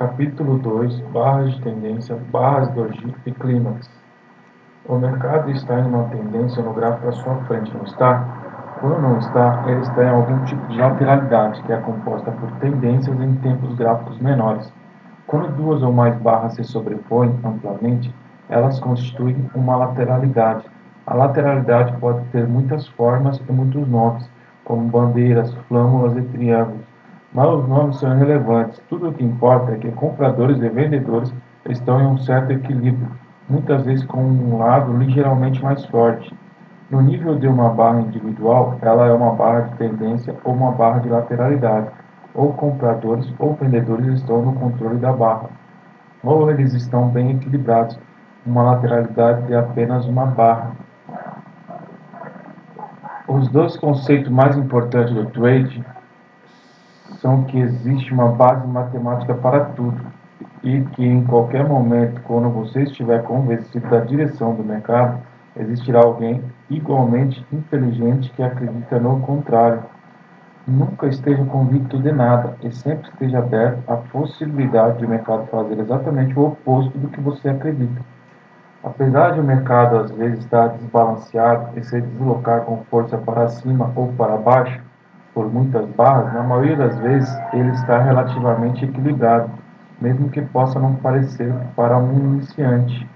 Capítulo 2: Barras de tendência, barras doji e clímax. O mercado está em uma tendência no gráfico à sua frente, não está? Quando não está, ele está em algum tipo de lateralidade, que é composta por tendências em tempos gráficos menores. Quando duas ou mais barras se sobrepõem amplamente, elas constituem uma lateralidade. A lateralidade pode ter muitas formas e muitos nomes, como bandeiras, flâmulas e triângulos. Mas os nomes são irrelevantes. Tudo o que importa é que compradores e vendedores estão em um certo equilíbrio, muitas vezes com um lado ligeiramente mais forte. No nível de uma barra individual, ela é uma barra de tendência ou uma barra de lateralidade. Ou compradores ou vendedores estão no controle da barra, ou eles estão bem equilibrados. Uma lateralidade é apenas uma barra. Os dois conceitos mais importantes do trade são que existe uma base matemática para tudo e que em qualquer momento, quando você estiver convencido da direção do mercado, existirá alguém igualmente inteligente que acredita no contrário. Nunca esteja convicto de nada e sempre esteja aberto à possibilidade de o mercado fazer exatamente o oposto do que você acredita. Apesar de o mercado às vezes estar desbalanceado e se deslocar com força para cima ou para baixo, por muitas barras, na maioria das vezes ele está relativamente equilibrado, mesmo que possa não parecer para um iniciante.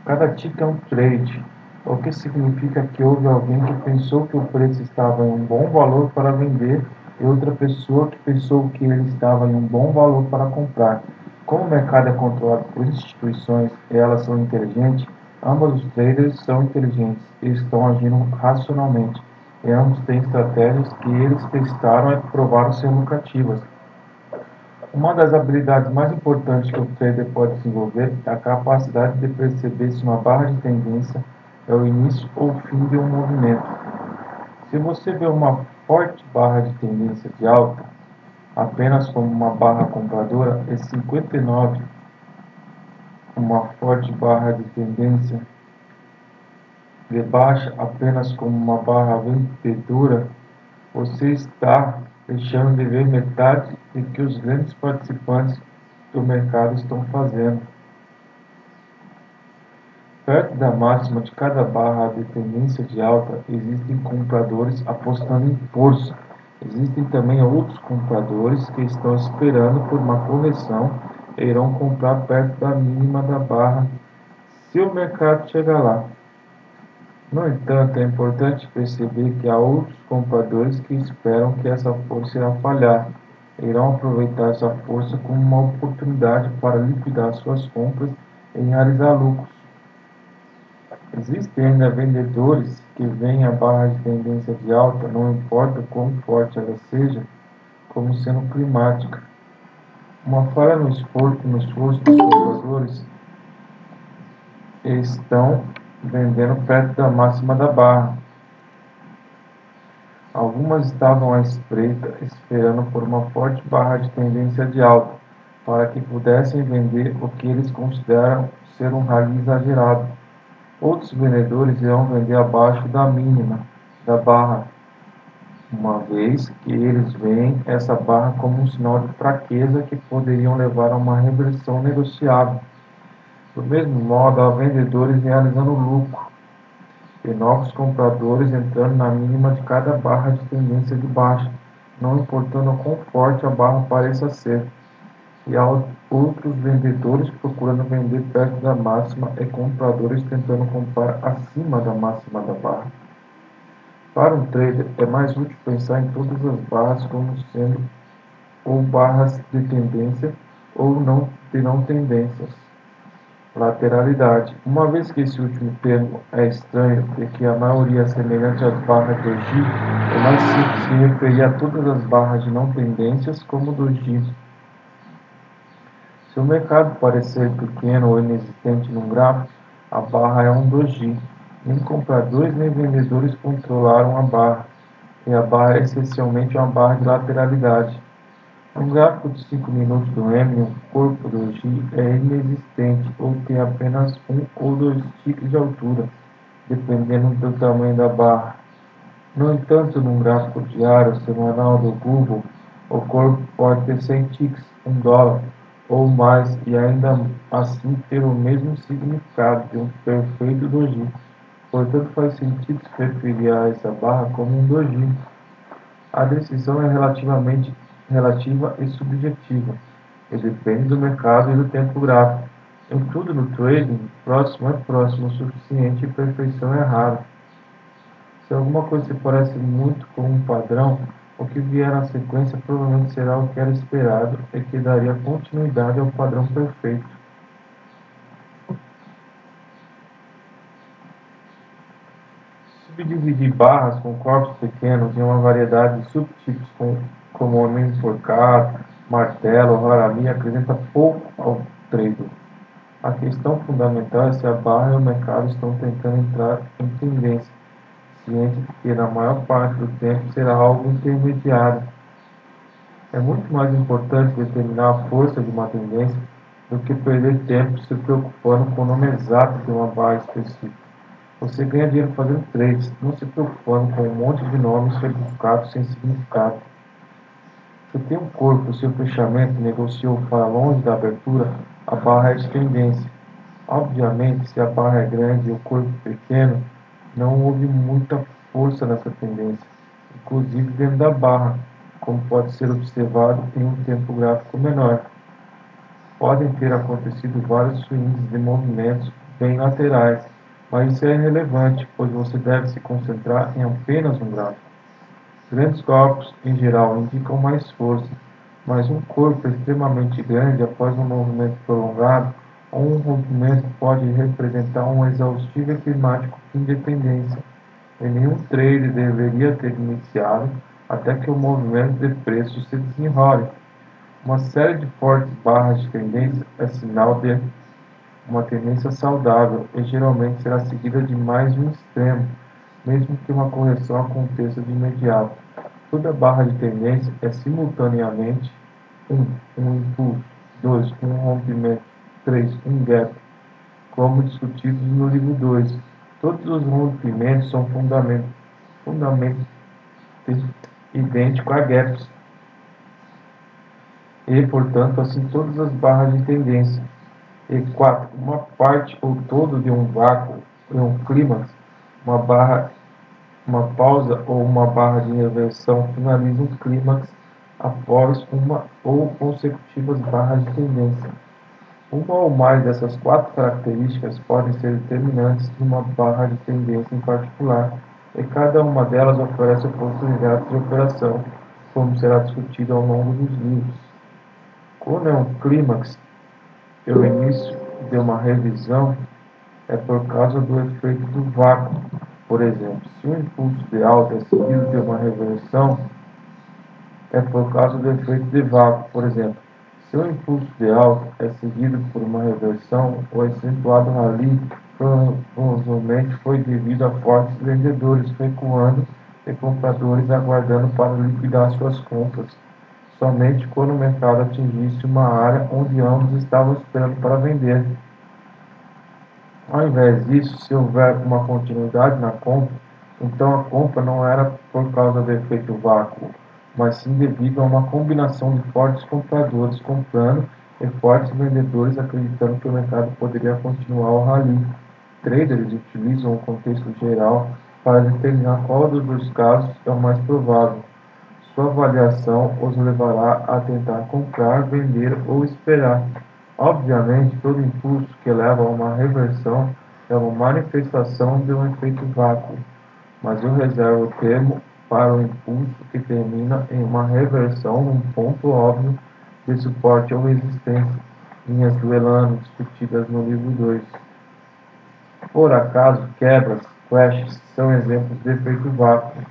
Cada tick é um trade, o que significa que houve alguém que pensou que o preço estava em um bom valor para vender e outra pessoa que pensou que ele estava em um bom valor para comprar. Como o mercado é controlado por instituições e elas são inteligentes, ambos os traders são inteligentes e estão agindo racionalmente, e ambos têm estratégias que eles testaram e provaram ser lucrativas. Uma das habilidades mais importantes que o trader pode desenvolver é a capacidade de perceber se uma barra de tendência é o início ou o fim de um movimento. Se você vê uma forte barra de tendência de alta apenas como uma barra compradora e 59 uma forte barra de tendência de baixa apenas como uma barra vendedora, você está deixando de ver metade do que os grandes participantes do mercado estão fazendo. Perto da máxima de cada barra de tendência de alta, existem compradores apostando em força. Existem também outros compradores que estão esperando por uma correção e irão comprar perto da mínima da barra se o mercado chegar lá. No entanto, é importante perceber que há outros compradores que esperam que essa força irá falhar e irão aproveitar essa força como uma oportunidade para liquidar suas compras e realizar lucros. Existem ainda vendedores que veem a barra de tendência de alta, não importa quão forte ela seja, como sendo climática. Uma falha no esforço dos compradores estão vendendo perto da máxima da barra. Algumas estavam à espreita, esperando por uma forte barra de tendência de alta, para que pudessem vender o que eles consideram ser um rally exagerado. Outros vendedores irão vender abaixo da mínima da barra, uma vez que eles veem essa barra como um sinal de fraqueza que poderiam levar a uma reversão negociável. Do mesmo modo, há vendedores realizando lucro e novos compradores entrando na mínima de cada barra de tendência de baixa, não importando quão forte a barra pareça ser. E há outros vendedores procurando vender perto da máxima e compradores tentando comprar acima da máxima da barra. Para um trader, é mais útil pensar em todas as barras como sendo ou barras de tendência ou de não tendências. Lateralidade. Uma vez que esse último termo é estranho e que a maioria é semelhante às barras doji, é mais simples se referir a todas as barras de não tendências como doji. Se o mercado parecer pequeno ou inexistente num gráfico, a barra é um doji. Nem compradores nem vendedores controlaram a barra, e a barra é essencialmente uma barra de lateralidade. Um gráfico de 5 minutos do M, um corpo doji é inexistente ou tem apenas um ou dois ticks de altura, dependendo do tamanho da barra. No entanto, num gráfico diário semanal do Google, o corpo pode ter 100 ticks, $1, ou mais, e ainda assim ter o mesmo significado de um perfeito doji. Portanto, faz sentido se referir a essa barra como um doji. A decisão é relativa e subjetiva, e depende do mercado e do tempo gráfico. Em tudo no trading, próximo é próximo o suficiente e perfeição é rara. Se alguma coisa se parece muito com um padrão, o que vier na sequência provavelmente será o que era esperado e que daria continuidade ao padrão perfeito. Subdividir barras com corpos pequenos em uma variedade de subtipos como homem enforcado, martelo ou harami acrescenta pouco ao trader. A questão fundamental é se a barra e o mercado estão tentando entrar em tendência, ciente de que na maior parte do tempo será algo intermediário. É muito mais importante determinar a força de uma tendência do que perder tempo se preocupando com o nome exato de uma barra específica. Você ganha dinheiro fazendo trades, não se preocupando com um monte de nomes rebuscados sem significado. Se tem um corpo e seu fechamento negociou para longe da abertura, a barra é de tendência. Obviamente, se a barra é grande e o corpo pequeno, não houve muita força nessa tendência, inclusive dentro da barra, como pode ser observado em um tempo gráfico menor. Podem ter acontecido vários swings de movimentos bem laterais, mas isso é irrelevante, pois você deve se concentrar em apenas um gráfico. Grandes corpos, em geral, indicam mais força, mas um corpo extremamente grande após um movimento prolongado ou um rompimento pode representar um exaustivo e climático fim de tendência, e nenhum trade deveria ter iniciado até que o movimento de preço se desenrole. Uma série de fortes barras de tendência é sinal de uma tendência saudável e geralmente será seguida de mais um extremo, mesmo que uma correção aconteça de imediato. Toda barra de tendência é simultaneamente 1. Um impulso, 2. Um rompimento, 3. Um gap, como discutidos no livro 2. Todos os rompimentos são fundamentalmente idênticos a gaps e, portanto, assim todas as barras de tendência. E 4. Uma parte ou todo de um vácuo em um clímax, uma barra, uma pausa ou uma barra de reversão finaliza um clímax após uma ou consecutivas barras de tendência. Uma ou mais dessas quatro características podem ser determinantes de uma barra de tendência em particular, e cada uma delas oferece oportunidades de operação, como será discutido ao longo dos livros. Quando é um clímax e o início de uma revisão, é por causa do efeito do vácuo. Por exemplo, se um impulso de alta é seguido de uma reversão, é por causa do efeito de vácuo. Por exemplo, se um impulso de alta é seguido por uma reversão, o acentuado rally provavelmente foi devido a fortes vendedores recuando e compradores aguardando para liquidar suas compras, somente quando o mercado atingisse uma área onde ambos estavam esperando para vender. Ao invés disso, se houver uma continuidade na compra, então a compra não era por causa do efeito vácuo, mas sim devido a uma combinação de fortes compradores comprando e fortes vendedores acreditando que o mercado poderia continuar o rally. Traders utilizam o contexto geral para determinar qual dos dois casos é o mais provável. Sua avaliação os levará a tentar comprar, vender ou esperar. Obviamente, todo impulso que leva a uma reversão é uma manifestação de um efeito vácuo, mas eu reservo o termo para o impulso que termina em uma reversão num ponto óbvio de suporte ou resistência, linhas do Elano discutidas no livro 2. Por acaso, quebras, crashes, são exemplos de efeito vácuo.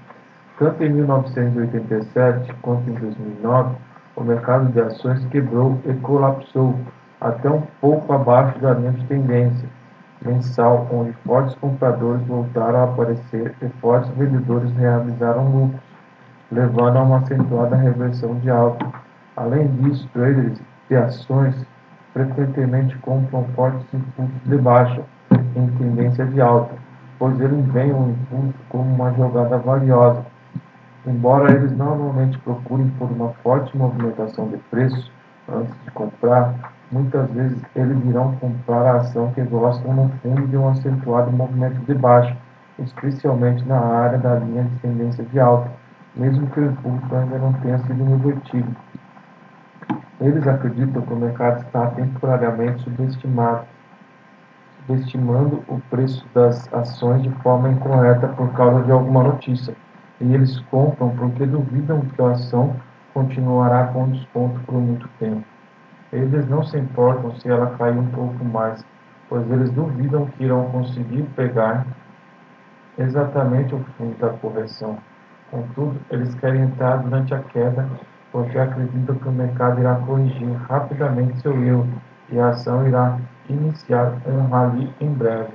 Tanto em 1987 quanto em 2009, o mercado de ações quebrou e colapsou até um pouco abaixo da linha de tendência mensal, onde fortes compradores voltaram a aparecer e fortes vendedores realizaram lucros, levando a uma acentuada reversão de alta. Além disso, traders de ações frequentemente compram fortes impulsos de baixa em tendência de alta, pois eles veem o impulso como uma jogada valiosa. Embora eles normalmente procurem por uma forte movimentação de preços, antes de comprar, muitas vezes eles irão comprar a ação que gostam no fundo de um acentuado movimento de baixa, especialmente na área da linha de tendência de alta, mesmo que o impulso ainda não tenha sido revertido. Eles acreditam que o mercado está temporariamente subestimando o preço das ações de forma incorreta por causa de alguma notícia, e eles compram porque duvidam que a ação continuará com desconto por muito tempo. Eles não se importam se ela cair um pouco mais, pois eles duvidam que irão conseguir pegar exatamente o fundo da correção. Contudo, eles querem entrar durante a queda porque acreditam que o mercado irá corrigir rapidamente seu erro e a ação irá iniciar um rally em breve.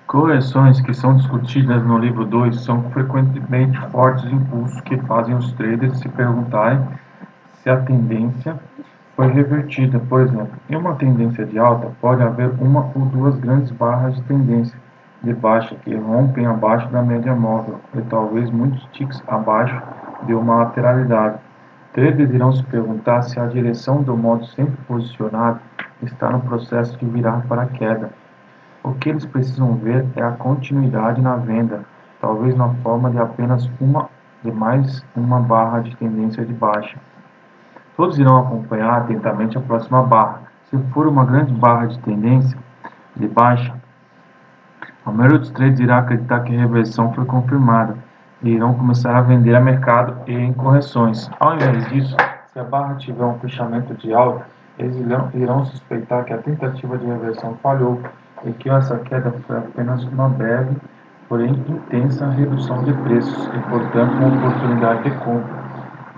Correções que são discutidas no livro 2 são frequentemente fortes impulsos que fazem os traders se perguntarem se a tendência foi revertida. Por exemplo, em uma tendência de alta, pode haver uma ou duas grandes barras de tendência de baixa que rompem abaixo da média móvel e talvez muitos ticks abaixo de uma lateralidade. Traders irão se perguntar se a direção do modo sempre posicionado está no processo de virar para a queda. O que eles precisam ver é a continuidade na venda, talvez na forma de apenas mais uma barra de tendência de baixa. Todos irão acompanhar atentamente a próxima barra. Se for uma grande barra de tendência de baixa, a maioria dos traders irá acreditar que a reversão foi confirmada e irão começar a vender a mercado e em correções. Ao invés disso, se a barra tiver um fechamento de alta, eles irão suspeitar que a tentativa de reversão falhou e que essa queda foi apenas uma breve, porém intensa redução de preços e, portanto, uma oportunidade de compra.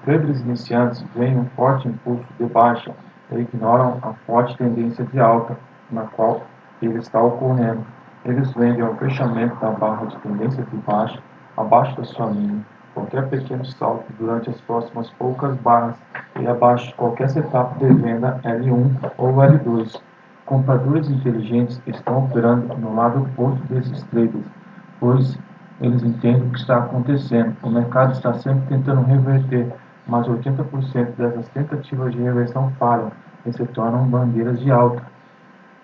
Traders iniciantes veem um forte impulso de baixa e ignoram a forte tendência de alta na qual ele está ocorrendo. Eles vendem ao fechamento da barra de tendência de baixa abaixo da sua mínima, qualquer pequeno salto durante as próximas poucas barras e abaixo de qualquer setup de venda L1 ou L2. Compradores inteligentes estão operando no lado oposto desses traders, pois eles entendem o que está acontecendo. O mercado está sempre tentando reverter, mas 80% dessas tentativas de reversão falham e se tornam bandeiras de alta.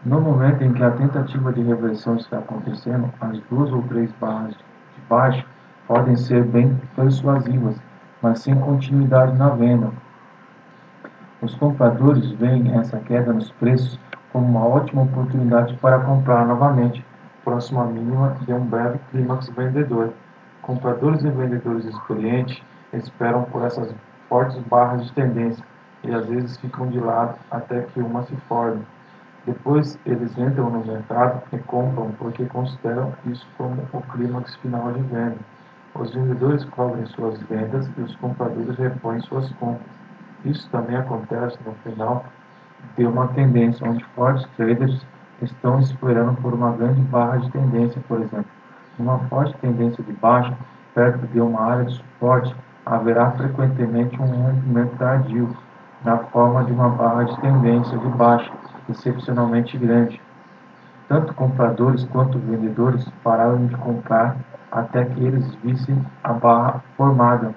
No momento em que a tentativa de reversão está acontecendo, as duas ou três barras de baixo podem ser bem persuasivas, mas sem continuidade na venda. Os compradores veem essa queda nos preços como uma ótima oportunidade para comprar novamente, próximo à mínima de um breve clímax vendedor. Compradores e vendedores experientes esperam por essas fortes barras de tendência e às vezes ficam de lado até que uma se forme. Depois eles entram no mercado e compram porque consideram isso como o clímax final de venda. Os vendedores cobrem suas vendas e os compradores repõem suas compras. Isso também acontece no final de uma tendência, onde fortes traders estão esperando por uma grande barra de tendência, por exemplo. Numa forte tendência de baixa, perto de uma área de suporte, haverá frequentemente um rompimento tardio, na forma de uma barra de tendência de baixa, excepcionalmente grande. Tanto compradores quanto vendedores pararam de comprar até que eles vissem a barra formada.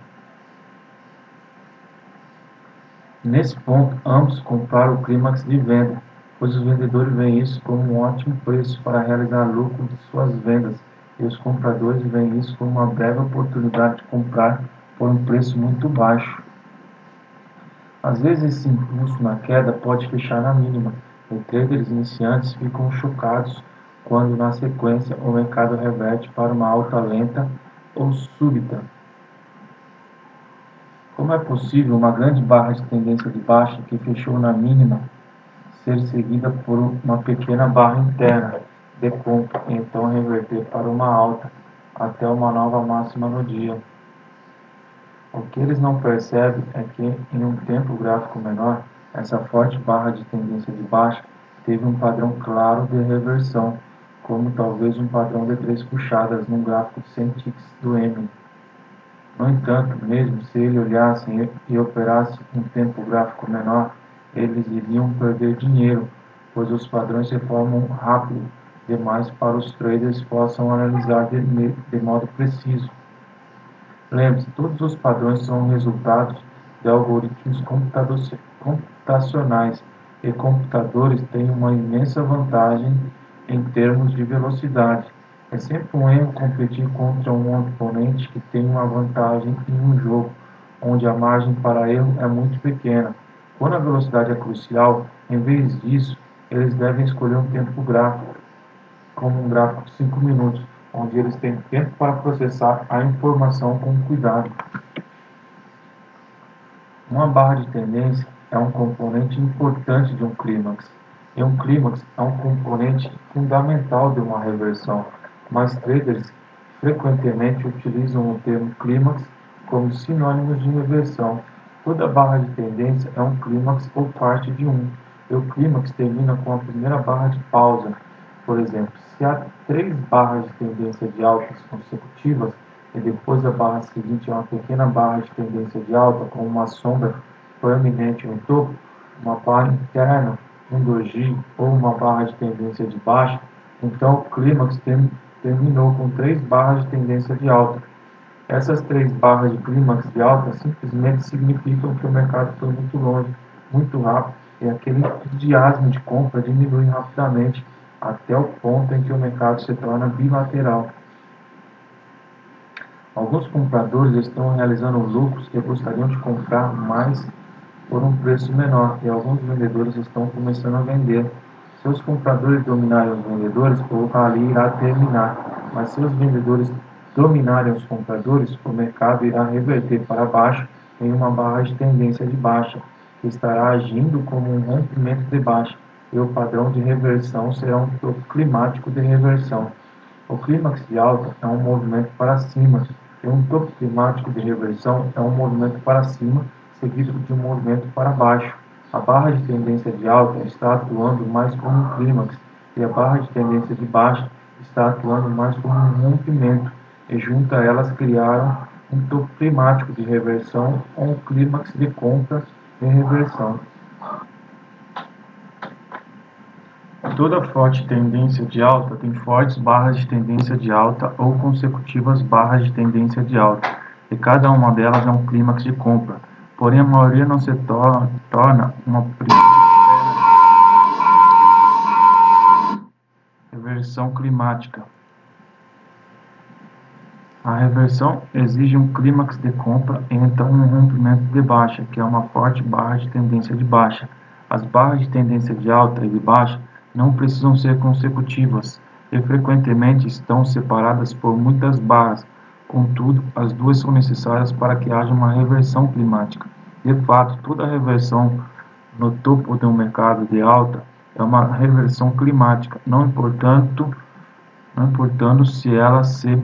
Nesse ponto, ambos compraram o clímax de venda, pois os vendedores veem isso como um ótimo preço para realizar lucro de suas vendas, e os compradores veem isso como uma breve oportunidade de comprar por um preço muito baixo. Às vezes esse impulso na queda pode fechar na mínima, e traders iniciantes ficam chocados quando na sequência o mercado reverte para uma alta lenta ou súbita. Como é possível uma grande barra de tendência de baixa que fechou na mínima ser seguida por uma pequena barra interna de compra e então reverter para uma alta até uma nova máxima no dia? O que eles não percebem é que, em um tempo gráfico menor, essa forte barra de tendência de baixa teve um padrão claro de reversão, como talvez um padrão de 3 puxadas num gráfico de 100 ticks do M. No entanto, mesmo se eles olhassem e operassem um tempo gráfico menor, eles iriam perder dinheiro, pois os padrões se formam rápido demais para os traders possam analisar de modo preciso. Lembre-se, todos os padrões são resultados de algoritmos computacionais e computadores têm uma imensa vantagem em termos de velocidade. É sempre um erro competir contra um oponente que tem uma vantagem em um jogo, onde a margem para erro é muito pequena. Quando a velocidade é crucial, em vez disso, eles devem escolher um tempo gráfico, como um gráfico de 5 minutos, onde eles têm tempo para processar a informação com cuidado. Uma barra de tendência é um componente importante de um clímax, e um clímax é um componente fundamental de uma reversão, mas traders frequentemente utilizam o termo clímax como sinônimo de reversão. Toda barra de tendência é um clímax ou parte de um, e o clímax termina com a primeira barra de pausa. Por exemplo, se há 3 barras de tendência de altas consecutivas, e depois a barra seguinte é uma pequena barra de tendência de alta com uma sombra proeminente no topo, uma barra interna, um doji ou uma barra de tendência de baixa, então o clímax terminou com 3 barras de tendência de alta. Essas 3 barras de clímax de alta simplesmente significam que o mercado foi muito longe, muito rápido, e aquele entusiasmo de compra diminui rapidamente até o ponto em que o mercado se torna bilateral. Alguns compradores estão realizando lucros e gostariam de comprar mais por um preço menor, e alguns vendedores estão começando a vender. Se os compradores dominarem os vendedores, o rally irá terminar, mas se os vendedores dominarem os compradores, o mercado irá reverter para baixo em uma barra de tendência de baixa, que estará agindo como um rompimento de baixa, e o padrão de reversão será um topo climático de reversão. O clímax de alta é um movimento para cima, e um topo climático de reversão é um movimento para cima, seguido de um movimento para baixo. A barra de tendência de alta está atuando mais como um clímax, e a barra de tendência de baixa está atuando mais como um rompimento, e junto a elas criaram um topo climático de reversão ou um clímax de compra de reversão. Toda forte tendência de alta tem fortes barras de tendência de alta ou consecutivas barras de tendência de alta, e cada uma delas é um clímax de compra. Porém, a maioria não se torna uma reversão climática. A reversão exige um clímax de compra e então um rompimento de baixa, que é uma forte barra de tendência de baixa. As barras de tendência de alta e de baixa não precisam ser consecutivas e frequentemente estão separadas por muitas barras. Contudo, as duas são necessárias para que haja uma reversão climática. De fato, toda reversão no topo de um mercado de alta é uma reversão climática, não importando se ela se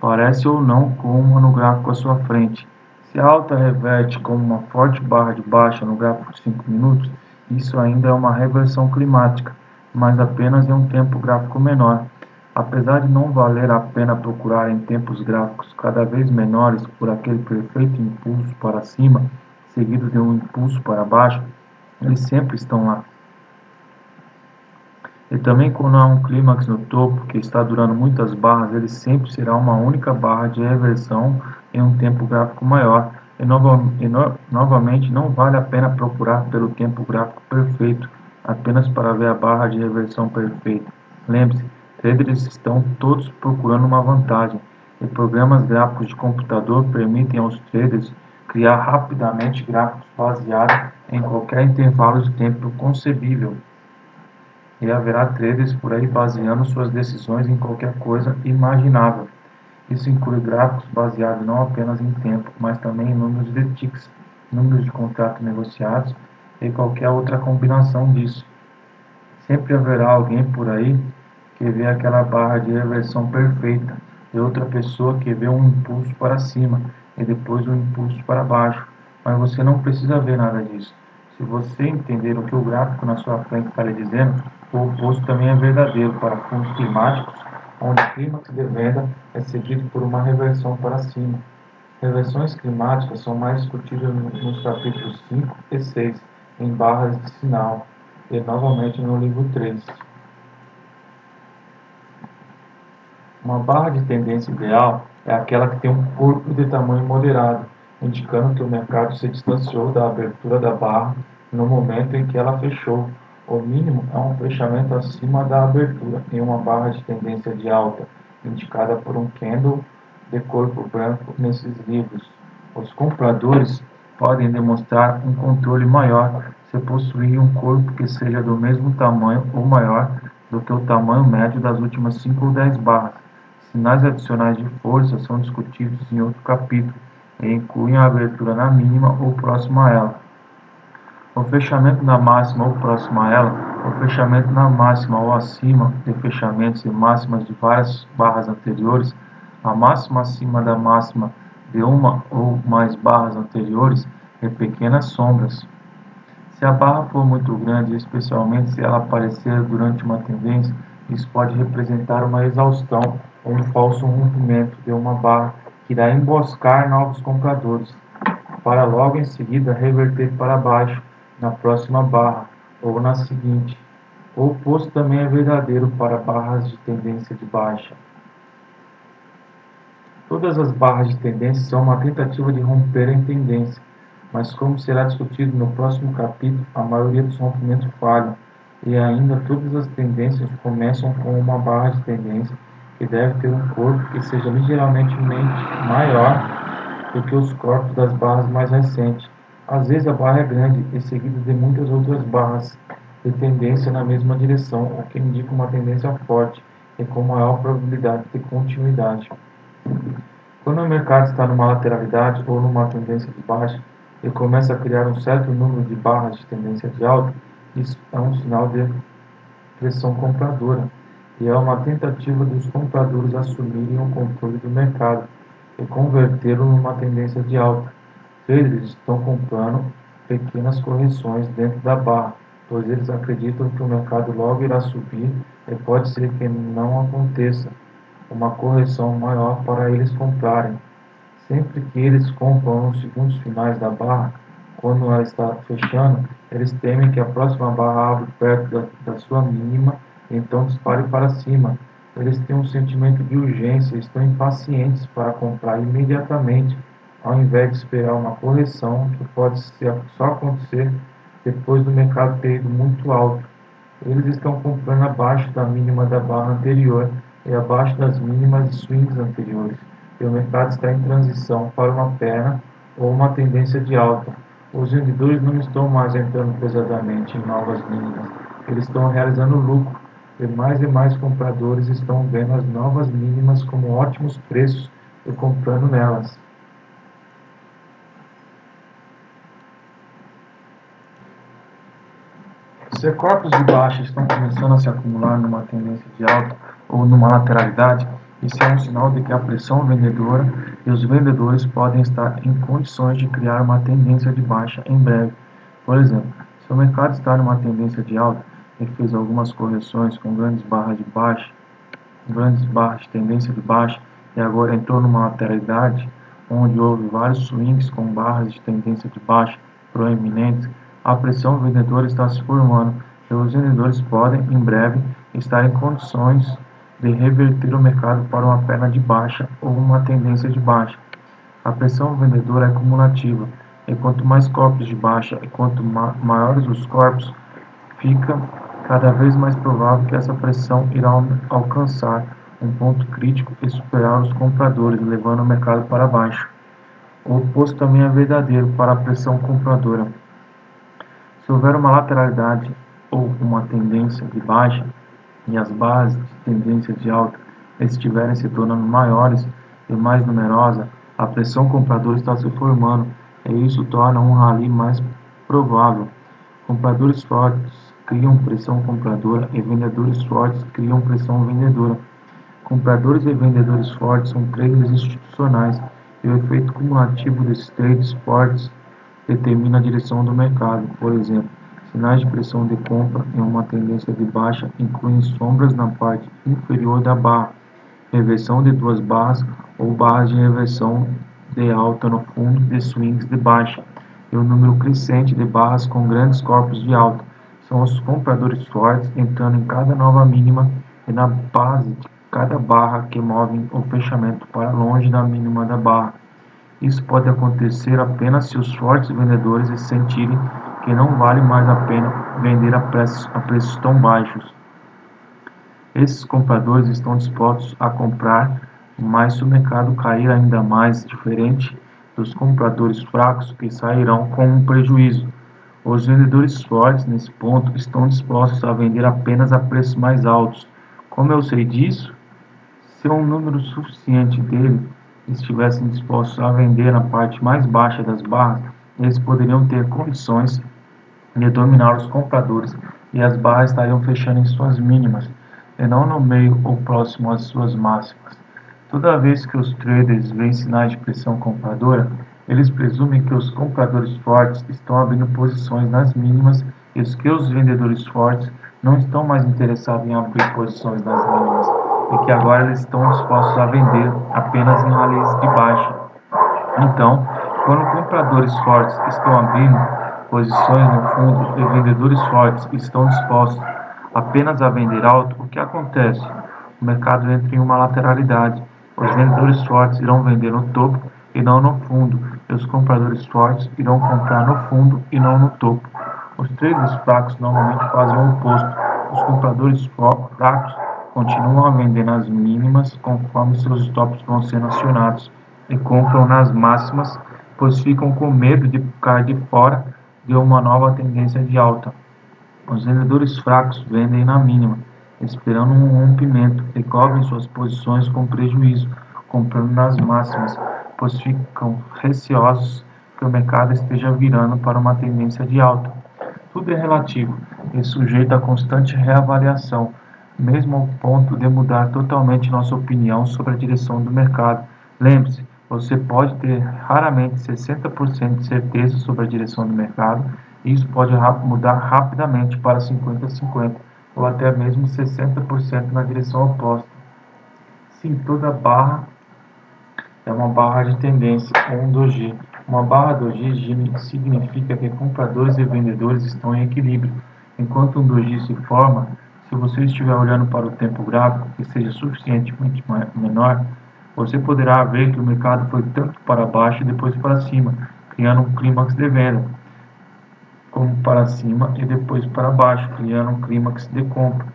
parece ou não com uma no gráfico à sua frente. Se a alta reverte como uma forte barra de baixa no gráfico de 5 minutos, isso ainda é uma reversão climática, mas apenas em um tempo gráfico menor. Apesar de não valer a pena procurar em tempos gráficos cada vez menores por aquele perfeito impulso para cima, seguido de um impulso para baixo, eles sempre estão lá. E também quando há um clímax no topo que está durando muitas barras, ele sempre será uma única barra de reversão em um tempo gráfico maior. Novamente, não vale a pena procurar pelo tempo gráfico perfeito, apenas para ver a barra de reversão perfeita. Lembre-se, traders estão todos procurando uma vantagem, e programas gráficos de computador permitem aos traders criar rapidamente gráficos baseados em qualquer intervalo de tempo concebível. E haverá traders por aí baseando suas decisões em qualquer coisa imaginável. Isso inclui gráficos baseados não apenas em tempo, mas também em números de ticks, números de contratos negociados e qualquer outra combinação disso. Sempre haverá alguém por aí que vê aquela barra de reversão perfeita e outra pessoa que vê um impulso para cima e depois um impulso para baixo, mas você não precisa ver nada disso. Se você entender o que o gráfico na sua frente está lhe dizendo, o oposto também é verdadeiro para fundos climáticos, onde o clímax de venda é seguido por uma reversão para cima. Reversões climáticas são mais discutidas nos capítulos 5 e 6, em barras de sinal, e novamente no livro 3. Uma barra de tendência ideal é aquela que tem um corpo de tamanho moderado, indicando que o mercado se distanciou da abertura da barra no momento em que ela fechou. O mínimo é um fechamento acima da abertura em uma barra de tendência de alta, indicada por um candle de corpo branco nesses livros. Os compradores podem demonstrar um controle maior se possuírem um corpo que seja do mesmo tamanho ou maior do que o tamanho médio das últimas 5 ou 10 barras. Sinais adicionais de força são discutidos em outro capítulo e incluem a abertura na mínima ou próxima a ela, o fechamento na máxima ou próximo a ela, o fechamento na máxima ou acima de fechamentos e máximas de várias barras anteriores, a máxima acima da máxima de uma ou mais barras anteriores e pequenas sombras. Se a barra for muito grande, especialmente se ela aparecer durante uma tendência, isso pode representar uma exaustão ou um falso rompimento de uma barra que irá emboscar novos compradores, para logo em seguida reverter para baixo na próxima barra ou na seguinte. O oposto também é verdadeiro para barras de tendência de baixa. Todas as barras de tendência são uma tentativa de romper em tendência, mas como será discutido no próximo capítulo, a maioria dos rompimentos falham, e ainda todas as tendências começam com uma barra de tendência que deve ter um corpo que seja ligeiramente maior do que os corpos das barras mais recentes. Às vezes a barra é grande e seguida de muitas outras barras de tendência na mesma direção, o que indica uma tendência forte e com maior probabilidade de continuidade. Quando o mercado está numa lateralidade ou numa tendência de baixa e começa a criar um certo número de barras de tendência de alta, isso é um sinal de pressão compradora e é uma tentativa dos compradores assumirem o controle do mercado e convertê-lo numa tendência de alta. Traders estão comprando pequenas correções dentro da barra, pois eles acreditam que o mercado logo irá subir e pode ser que não aconteça uma correção maior para eles comprarem. Sempre que eles compram nos segundos finais da barra, quando ela está fechando, eles temem que a próxima barra abra perto da sua mínima e então dispare para cima. Eles têm um sentimento de urgência e estão impacientes para comprar imediatamente, ao invés de esperar uma correção que pode só acontecer depois do mercado ter ido muito alto. Eles estão comprando abaixo da mínima da barra anterior e abaixo das mínimas e swings anteriores, e o mercado está em transição para uma perna ou uma tendência de alta. Os vendedores não estão mais entrando pesadamente em novas mínimas, eles estão realizando lucro, e mais compradores estão vendo as novas mínimas como ótimos preços e comprando nelas. Se corpos de baixa estão começando a se acumular numa tendência de alta ou numa lateralidade, isso é um sinal de que a pressão vendedora e os vendedores podem estar em condições de criar uma tendência de baixa em breve. Por exemplo, se o mercado está numa tendência de alta e fez algumas correções com grandes barras de tendência de baixa e agora entrou numa lateralidade onde houve vários swings com barras de tendência de baixa proeminentes, a pressão vendedora está se formando e os vendedores podem, em breve, estar em condições de reverter o mercado para uma perna de baixa ou uma tendência de baixa. A pressão vendedora é cumulativa, e quanto mais corpos de baixa e quanto maiores os corpos, fica cada vez mais provável que essa pressão irá alcançar um ponto crítico e superar os compradores, levando o mercado para baixo. O oposto também é verdadeiro para a pressão compradora. Se houver uma lateralidade ou uma tendência de baixa e as barras de tendência de alta estiverem se tornando maiores e mais numerosas, a pressão compradora está se formando e isso torna um rally mais provável. Compradores fortes criam pressão compradora e vendedores fortes criam pressão vendedora. Compradores e vendedores fortes são traders institucionais e o efeito cumulativo desses trades fortes determina a direção do mercado. Por exemplo, sinais de pressão de compra em uma tendência de baixa incluem sombras na parte inferior da barra, reversão de duas barras ou barras de reversão de alta no fundo de swings de baixa, e um número crescente de barras com grandes corpos de alta. São os compradores fortes entrando em cada nova mínima e na base de cada barra que movem o fechamento para longe da mínima da barra. Isso pode acontecer apenas se os fortes vendedores sentirem que não vale mais a pena vender a preços tão baixos. Esses compradores estão dispostos a comprar, mas se o mercado cair ainda mais, diferente dos compradores fracos que sairão com um prejuízo. Os vendedores fortes, nesse ponto, estão dispostos a vender apenas a preços mais altos. Como eu sei disso? Se um número suficiente deles estivessem dispostos a vender na parte mais baixa das barras, eles poderiam ter condições de dominar os compradores e as barras estariam fechando em suas mínimas, e não no meio ou próximo às suas máximas. Toda vez que os traders veem sinais de pressão compradora, eles presumem que os compradores fortes estão abrindo posições nas mínimas e que os vendedores fortes não estão mais interessados em abrir posições nas mínimas e que agora eles estão dispostos a vender apenas em rallies de baixa. Então, quando compradores fortes estão abrindo posições no fundo e vendedores fortes estão dispostos apenas a vender alto, o que acontece? O mercado entra em uma lateralidade. Os vendedores fortes irão vender no topo e não no fundo, e os compradores fortes irão comprar no fundo e não no topo. Os traders fracos normalmente fazem o oposto. Os compradores fracos continuam a vender nas mínimas conforme seus stops vão sendo acionados e compram nas máximas, pois ficam com medo de ficar de fora de uma nova tendência de alta. Os vendedores fracos vendem na mínima, esperando um rompimento, e cobrem suas posições com prejuízo, comprando nas máximas, pois ficam receosos que o mercado esteja virando para uma tendência de alta. Tudo é relativo e sujeito a constante reavaliação, mesmo ao ponto de mudar totalmente nossa opinião sobre a direção do mercado. Lembre-se, você pode ter raramente 60% de certeza sobre a direção do mercado, e isso pode mudar rapidamente para 50-50, ou até mesmo 60% na direção oposta. Sim, toda barra é uma barra de tendência, ou um doji. Uma barra doji significa que compradores e vendedores estão em equilíbrio. Enquanto um doji se forma, se você estiver olhando para o tempo gráfico que seja suficientemente menor, você poderá ver que o mercado foi tanto para baixo e depois para cima, criando um clímax de venda, como para cima e depois para baixo, criando um clímax de compra,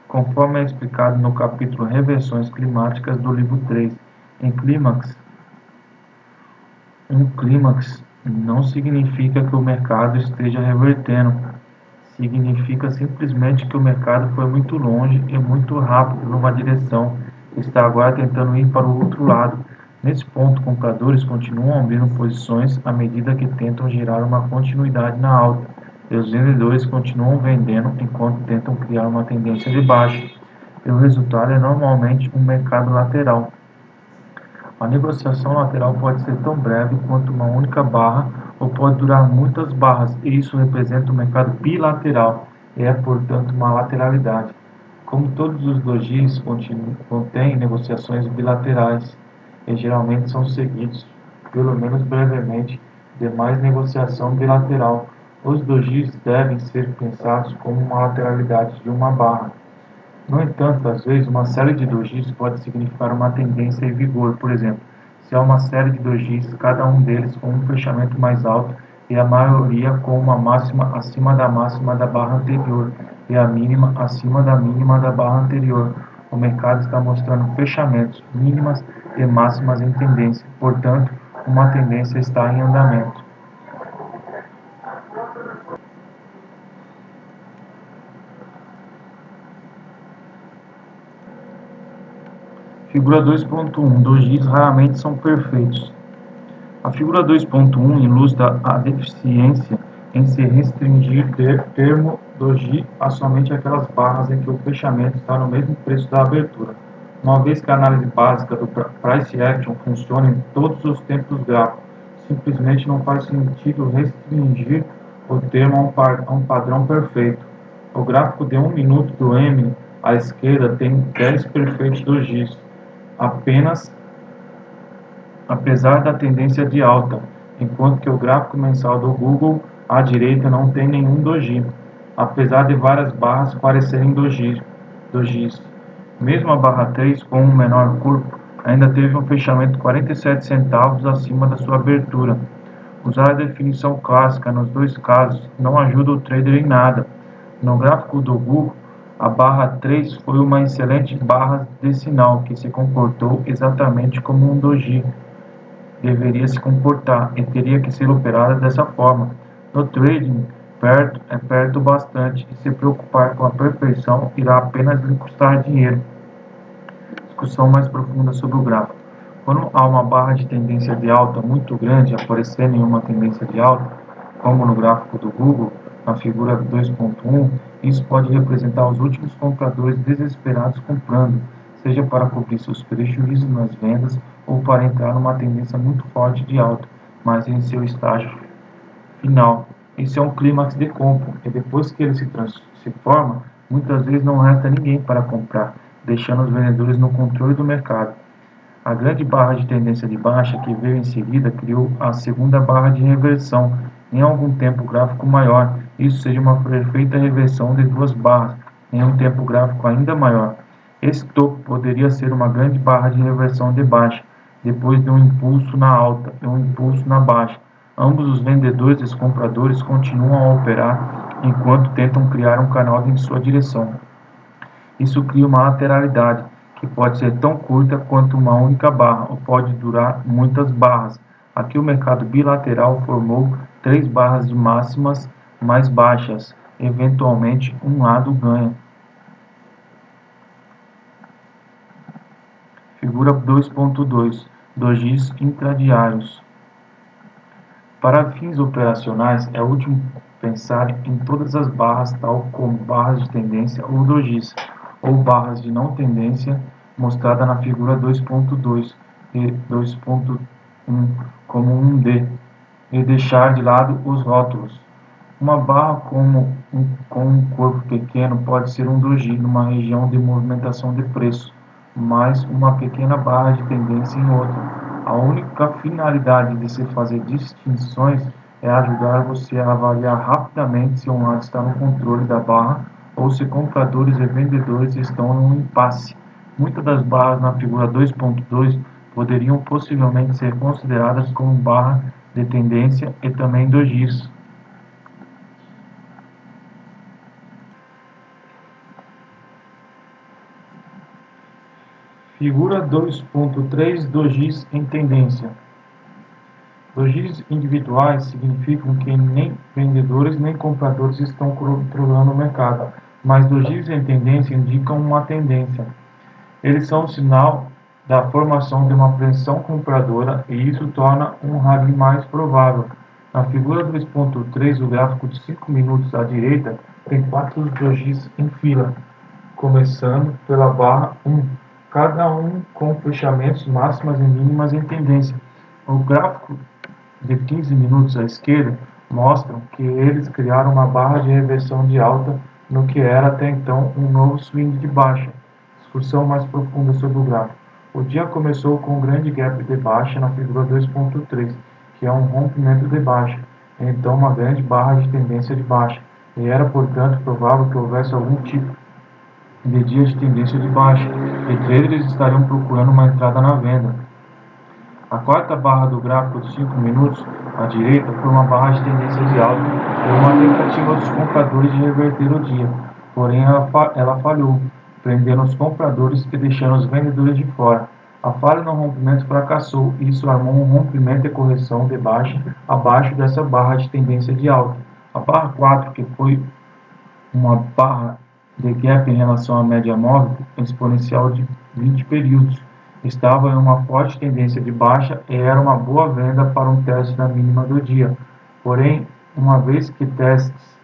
conforme é explicado no capítulo Reversões Climáticas do livro 3. Em clímax, um clímax não significa que o mercado esteja revertendo, significa simplesmente que o mercado foi muito longe e muito rápido numa direção e está agora tentando ir para o outro lado. Nesse ponto, compradores continuam abrindo posições à medida que tentam gerar uma continuidade na alta, e os vendedores continuam vendendo enquanto tentam criar uma tendência de baixa, e o resultado é normalmente um mercado lateral. A negociação lateral pode ser tão breve quanto uma única barra ou pode durar muitas barras, e isso representa um mercado bilateral e é, portanto, uma lateralidade. Como todos os dojis contêm negociações bilaterais e geralmente são seguidos, pelo menos brevemente, de mais negociação bilateral, os dojis devem ser pensados como uma lateralidade de uma barra. No entanto, às vezes, uma série de dojis pode significar uma tendência em vigor. Por exemplo, se há uma série de dojis, cada um deles com um fechamento mais alto e a maioria com uma máxima acima da máxima da barra anterior e a mínima acima da mínima da barra anterior, o mercado está mostrando fechamentos, mínimas e máximas em tendência. Portanto, uma tendência está em andamento. Figura 2.1. Dojis raramente são perfeitos. A figura 2.1 ilustra a deficiência em se restringir termo doji a somente aquelas barras em que o fechamento está no mesmo preço da abertura, uma vez que a análise básica do Price Action funciona em todos os tempos gráficos. Simplesmente não faz sentido restringir o termo a um padrão perfeito. O gráfico de 1 minuto do M à esquerda tem 10 perfeitos dojis, apesar da tendência de alta, enquanto que o gráfico mensal do Google à direita não tem nenhum doji, apesar de várias barras parecerem dojis. Mesmo a barra 3, com um menor corpo, ainda teve um fechamento 47 centavos acima da sua abertura. Usar a definição clássica nos dois casos não ajuda o trader em nada. No gráfico do Google, a barra 3 foi uma excelente barra de sinal que se comportou exatamente como um doji deveria se comportar e teria que ser operada dessa forma. No trading, perto é perto bastante e se preocupar com a perfeição irá apenas lhe custar dinheiro. Discussão mais profunda sobre o gráfico. Quando há uma barra de tendência de alta muito grande aparecendo em uma tendência de alta, como no gráfico do Google, na figura 2.1, isso pode representar os últimos compradores desesperados comprando, seja para cobrir seus prejuízos nas vendas ou para entrar numa tendência muito forte de alta, mas em seu estágio final. Esse é um clímax de compra, e depois que ele se forma, muitas vezes não resta ninguém para comprar, deixando os vendedores no controle do mercado. A grande barra de tendência de baixa que veio em seguida criou a segunda barra de reversão em algum tempo gráfico maior. Isso seja uma perfeita reversão de duas barras em um tempo gráfico ainda maior. Esse topo poderia ser uma grande barra de reversão de baixa, depois de um impulso na alta e um impulso na baixa. Ambos os vendedores e os compradores continuam a operar enquanto tentam criar um canal em sua direção. Isso cria uma lateralidade, que pode ser tão curta quanto uma única barra, ou pode durar muitas barras. Aqui o mercado bilateral formou três barras de máximas mais baixas. Eventualmente, um lado ganha. Figura 2.2. Dojis intradiários. Para fins operacionais, é útil pensar em todas as barras, tal como barras de tendência ou dojis, ou barras de não tendência, mostrada na figura 2.2 e 2.1 como um D, e deixar de lado os rótulos. Uma barra com um corpo pequeno pode ser um doji numa região de movimentação de preço, mas uma pequena barra de tendência em outra. A única finalidade de se fazer distinções é ajudar você a avaliar rapidamente se um lado está no controle da barra ou se compradores e vendedores estão em um impasse. Muitas das barras na figura 2.2 poderiam possivelmente ser consideradas como barra de tendência e também dojis. Figura 2.3 Dojis em tendência. Dojis individuais significam que nem vendedores nem compradores estão controlando o mercado, mas dojis em tendência indicam uma tendência. Eles são um sinal da formação de uma pressão compradora e isso torna um rally mais provável. Na figura 2.3, o gráfico de 5 minutos à direita tem 4 dojis em fila, começando pela barra 1, cada um com fechamentos máximas e mínimas em tendência. O gráfico de 15 minutos à esquerda mostram que eles criaram uma barra de reversão de alta no que era até então um novo swing de baixa. Discussão mais profunda sobre o gráfico. O dia começou com um grande gap de baixa na figura 2.3, que é um rompimento de baixa, e então uma grande barra de tendência de baixa, e era, portanto, provável que houvesse algum tipo de dia de tendência de baixa, e traders estariam procurando uma entrada na venda. A quarta barra do gráfico de 5 minutos à direita foi uma barra de tendência de alta e uma tentativa dos compradores de reverter o dia, porém ela falhou, prendendo os compradores e deixando os vendedores de fora. A falha no rompimento fracassou e isso armou um rompimento e correção de baixa abaixo dessa barra de tendência de alta. A barra 4, que foi uma barra de gap em relação à média móvel exponencial de 20 períodos, estava em uma forte tendência de baixa e era uma boa venda para um teste da mínima do dia. Porém, uma vez que testes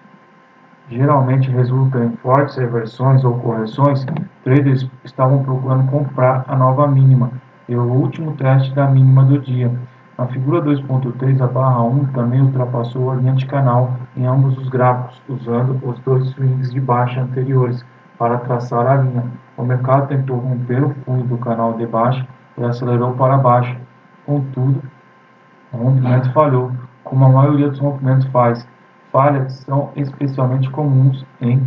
geralmente resultam em fortes reversões ou correções, traders estavam procurando comprar a nova mínima e o último teste da mínima do dia. Na figura 2.3, a barra 1 também ultrapassou a linha de canal em ambos os gráficos, usando os dois swings de baixa anteriores para traçar a linha. O mercado tentou romper o fundo do canal de baixa e acelerou para baixo. Contudo, o rompimento falhou, como a maioria dos rompimentos faz. Falhas são especialmente comuns em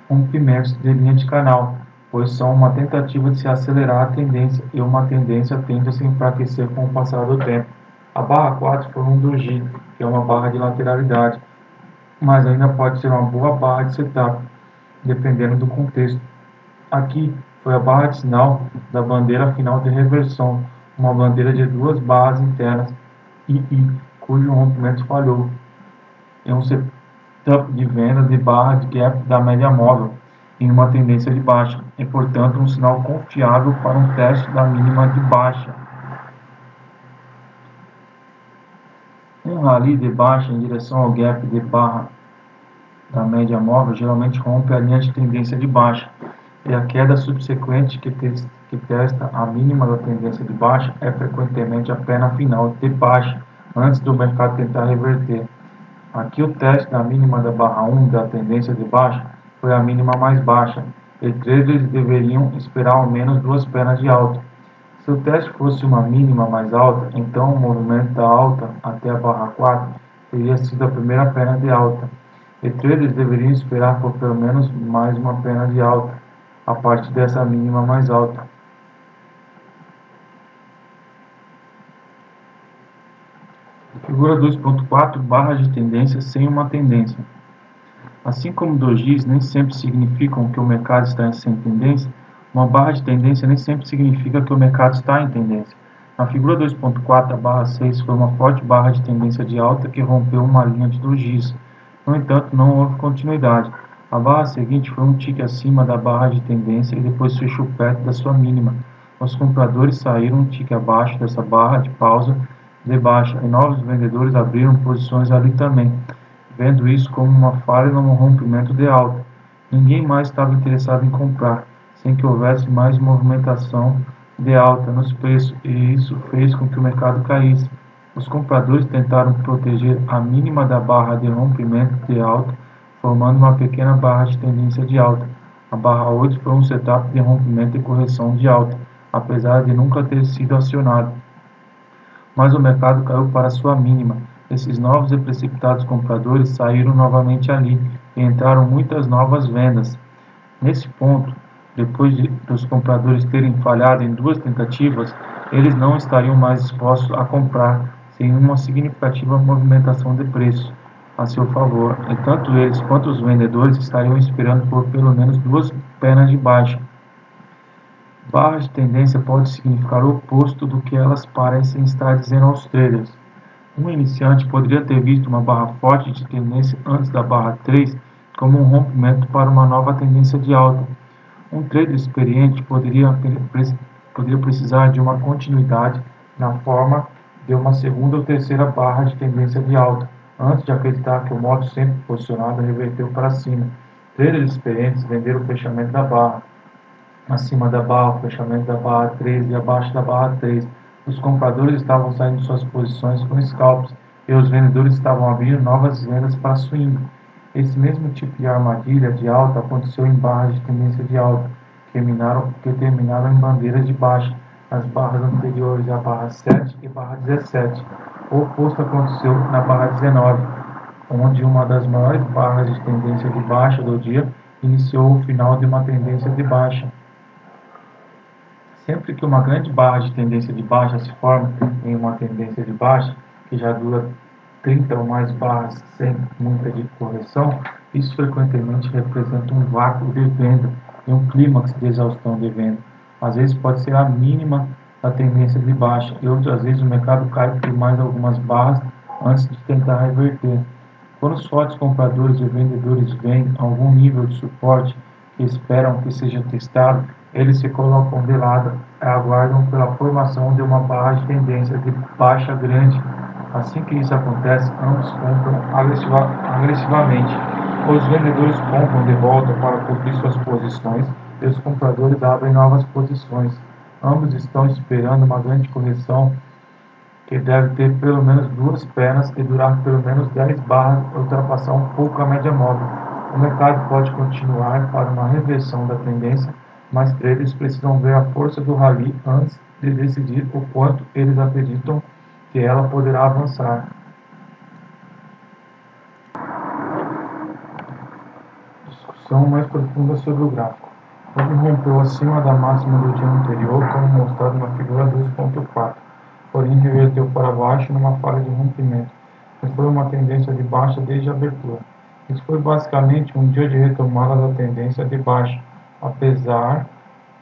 rompimentos de linha de canal. pois são uma tentativa de se acelerar a tendência e uma tendência tende a se enfraquecer com o passar do tempo. A barra 4 foi um doji, que é uma barra de lateralidade, mas ainda pode ser uma boa barra de setup, dependendo do contexto. Aqui foi a barra de sinal da bandeira final de reversão, uma bandeira de duas barras internas II, cujo rompimento falhou. É um setup de venda de barra de gap da média móvel em uma tendência de baixa, e portanto um sinal confiável para um teste da mínima de baixa. Um rally de baixa em direção ao gap de barra da média móvel geralmente rompe a linha de tendência de baixa, e a queda subsequente que testa a mínima da tendência de baixa é frequentemente a perna final de baixa, antes do mercado tentar reverter. Aqui o teste da mínima da barra 1 da tendência de baixa foi a mínima mais baixa, e traders deveriam esperar ao menos duas pernas de alta. Se o teste fosse uma mínima mais alta, então o movimento da alta até a barra 4 teria sido a primeira perna de alta, e traders deveriam esperar por pelo menos mais uma perna de alta a partir dessa mínima mais alta. Figura 2.4 Barras de tendência sem uma tendência. Assim como dojis nem sempre significam que o mercado está sem tendência, uma barra de tendência nem sempre significa que o mercado está em tendência. Na figura 2.4, a barra 6 foi uma forte barra de tendência de alta que rompeu uma linha de dojis. No entanto, não houve continuidade. A barra seguinte foi um tique acima da barra de tendência e depois fechou perto da sua mínima. Os compradores saíram um tique abaixo dessa barra de pausa de baixa e novos vendedores abriram posições ali também, vendo isso como uma falha no rompimento de alta. Ninguém mais estava interessado em comprar, sem que houvesse mais movimentação de alta nos preços, e isso fez com que o mercado caísse. Os compradores tentaram proteger a mínima da barra de rompimento de alta, formando uma pequena barra de tendência de alta. A barra 8 foi um setup de rompimento e correção de alta, apesar de nunca ter sido acionado. Mas o mercado caiu para sua mínima. Esses novos e precipitados compradores saíram novamente ali e entraram muitas novas vendas. Nesse ponto, depois dos compradores terem falhado em duas tentativas, eles não estariam mais dispostos a comprar sem uma significativa movimentação de preço a seu favor, e tanto eles quanto os vendedores estariam esperando por pelo menos duas pernas de baixa. Barra de tendência pode significar o oposto do que elas parecem estar dizendo aos traders. Um iniciante poderia ter visto uma barra forte de tendência antes da barra 3 como um rompimento para uma nova tendência de alta. Um trader experiente poderia precisar de uma continuidade na forma de uma segunda ou terceira barra de tendência de alta, antes de acreditar que o modo sempre posicionado reverteu para cima. Traders experientes venderam o fechamento da barra, acima da barra, o fechamento da barra 3 e abaixo da barra 3. Os compradores estavam saindo de suas posições com scalps e os vendedores estavam abrindo novas vendas para swing. Esse mesmo tipo de armadilha de alta aconteceu em barras de tendência de alta, que terminaram em bandeiras de baixa, nas barras anteriores à barra 7 e barra 17. O oposto aconteceu na barra 19, onde uma das maiores barras de tendência de baixa do dia iniciou o final de uma tendência de baixa. Sempre que uma grande barra de tendência de baixa se forma em uma tendência de baixa, que já dura 30 ou mais barras sem muita de correção, isso frequentemente representa um vácuo de venda e um clímax de exaustão de venda. Às vezes pode ser a mínima da tendência de baixa e outras vezes o mercado cai por mais algumas barras antes de tentar reverter. Quando os fortes compradores e vendedores veem algum nível de suporte que esperam que seja testado, eles se colocam de lado e aguardam pela formação de uma barra de tendência de baixa grande. Assim que isso acontece, ambos compram agressivamente. Os vendedores compram de volta para cobrir suas posições e os compradores abrem novas posições. Ambos estão esperando uma grande correção que deve ter pelo menos duas pernas e durar pelo menos 10 barras e ultrapassar um pouco a média móvel. O mercado pode continuar para uma reversão da tendência, mas traders precisam ver a força do rally antes de decidir o quanto eles acreditam que ela poderá avançar. Discussão mais profunda sobre o gráfico. Ele rompeu acima da máxima do dia anterior, como mostrado na figura 2.4, porém reverteu para baixo numa falha de rompimento, e foi uma tendência de baixa desde a abertura. Isso foi basicamente um dia de retomada da tendência de baixa, apesar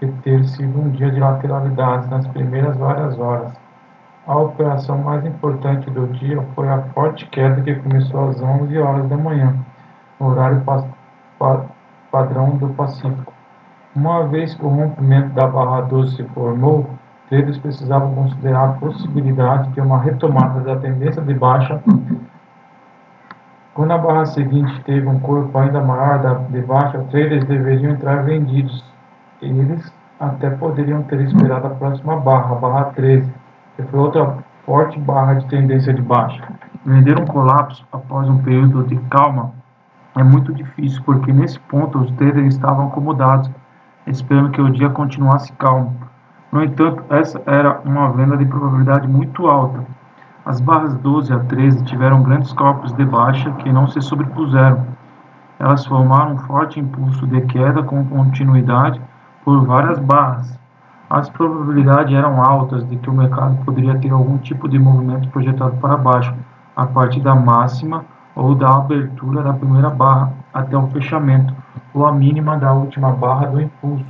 de ter sido um dia de lateralidades nas primeiras várias horas. A operação mais importante do dia foi a forte queda que começou às 11 horas da manhã, no horário padrão do Pacífico. Uma vez que o rompimento da barra 12 se formou, traders precisavam considerar a possibilidade de uma retomada da tendência de baixa. Quando a barra seguinte teve um corpo ainda maior de baixa, traders deveriam entrar vendidos. Eles até poderiam ter esperado a próxima barra, a barra 13, que foi outra forte barra de tendência de baixa. Vender um colapso após um período de calma é muito difícil, porque nesse ponto os traders estavam acomodados, esperando que o dia continuasse calmo. No entanto, essa era uma venda de probabilidade muito alta. As barras 12 a 13 tiveram grandes corpos de baixa que não se sobrepuseram. Elas formaram um forte impulso de queda com continuidade por várias barras. As probabilidades eram altas de que o mercado poderia ter algum tipo de movimento projetado para baixo, a partir da máxima ou da abertura da primeira barra até o fechamento, ou a mínima da última barra do impulso.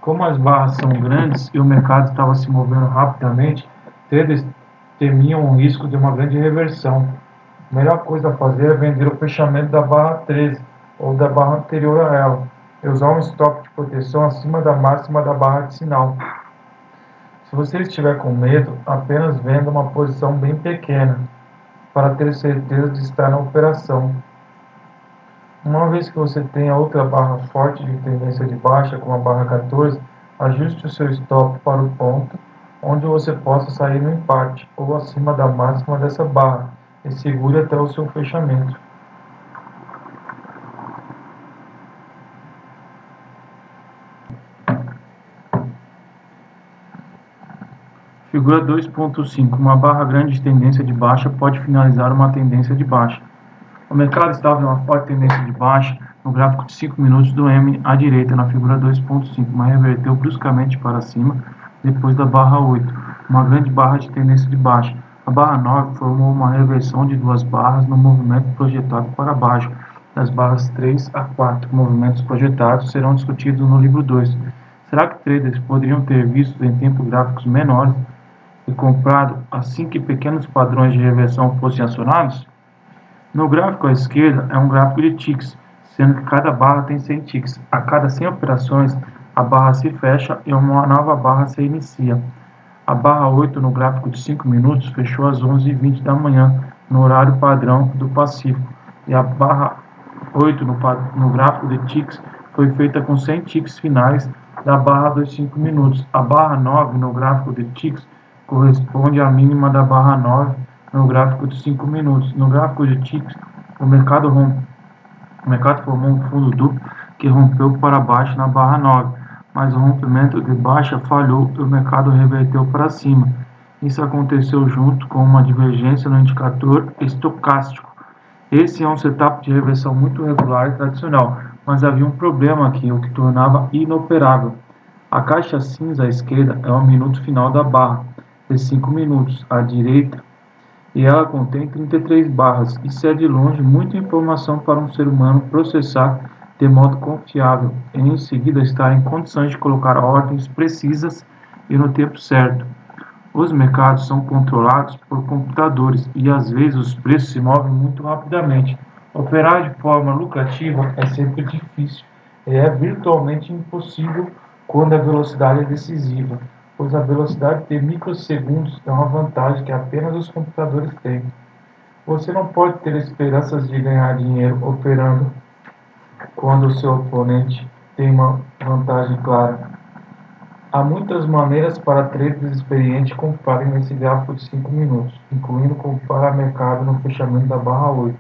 Como as barras são grandes e o mercado estava se movendo rapidamente, traders temiam o risco de uma grande reversão. A melhor coisa a fazer é vender o fechamento da barra 13 ou da barra anterior a ela e usar um stop de proteção acima da máxima da barra de sinal. Se você estiver com medo, apenas venda uma posição bem pequena para ter certeza de estar na operação. Uma vez que você tenha outra barra forte de tendência de baixa, como a barra 14, ajuste o seu stop para o ponto onde você possa sair no empate ou acima da máxima dessa barra e segure até o seu fechamento. Figura 2.5. Uma barra grande de tendência de baixa pode finalizar uma tendência de baixa. O mercado estava em uma forte tendência de baixa no gráfico de 5 minutos do M à direita na figura 2.5, mas reverteu bruscamente para cima depois da barra 8, uma grande barra de tendência de baixa. A barra 9 formou uma reversão de duas barras no movimento projetado para baixo. Das barras 3 a 4, movimentos projetados serão discutidos no livro 2. Será que traders poderiam ter visto em tempos gráficos menores e comprado assim que pequenos padrões de reversão fossem acionados? No gráfico à esquerda é um gráfico de ticks, sendo que cada barra tem 100 ticks. A cada 100 operações, a barra se fecha e uma nova barra se inicia. A barra 8 no gráfico de 5 minutos fechou às 11h20 da manhã, no horário padrão do Pacífico, e a barra 8 no gráfico de ticks foi feita com 100 ticks finais da barra dos 5 minutos. A barra 9 no gráfico de ticks corresponde à mínima da barra 9 no gráfico de 5 minutos. No gráfico de ticks, o mercado formou um fundo duplo que rompeu para baixo na barra 9, mas o rompimento de baixa falhou e o mercado reverteu para cima. Isso aconteceu junto com uma divergência no indicador estocástico. Esse é um setup de reversão muito regular e tradicional, mas havia um problema aqui, o que tornava inoperável. A caixa cinza à esquerda é o minuto final da barra, de 5 minutos à direita, e ela contém 33 barras. Isso é de longe muita informação para um ser humano processar de modo confiável e em seguida estar em condições de colocar ordens precisas e no tempo certo. Os mercados são controlados por computadores e às vezes os preços se movem muito rapidamente. Operar de forma lucrativa é sempre difícil e é virtualmente impossível quando a velocidade é decisiva, pois a velocidade de microsegundos é uma vantagem que apenas os computadores têm. Você não pode ter esperanças de ganhar dinheiro operando quando o seu oponente tem uma vantagem clara. Há muitas maneiras para traders experientes comprarem nesse gráfico de 5 minutos, incluindo comprar mercado no fechamento da barra 8,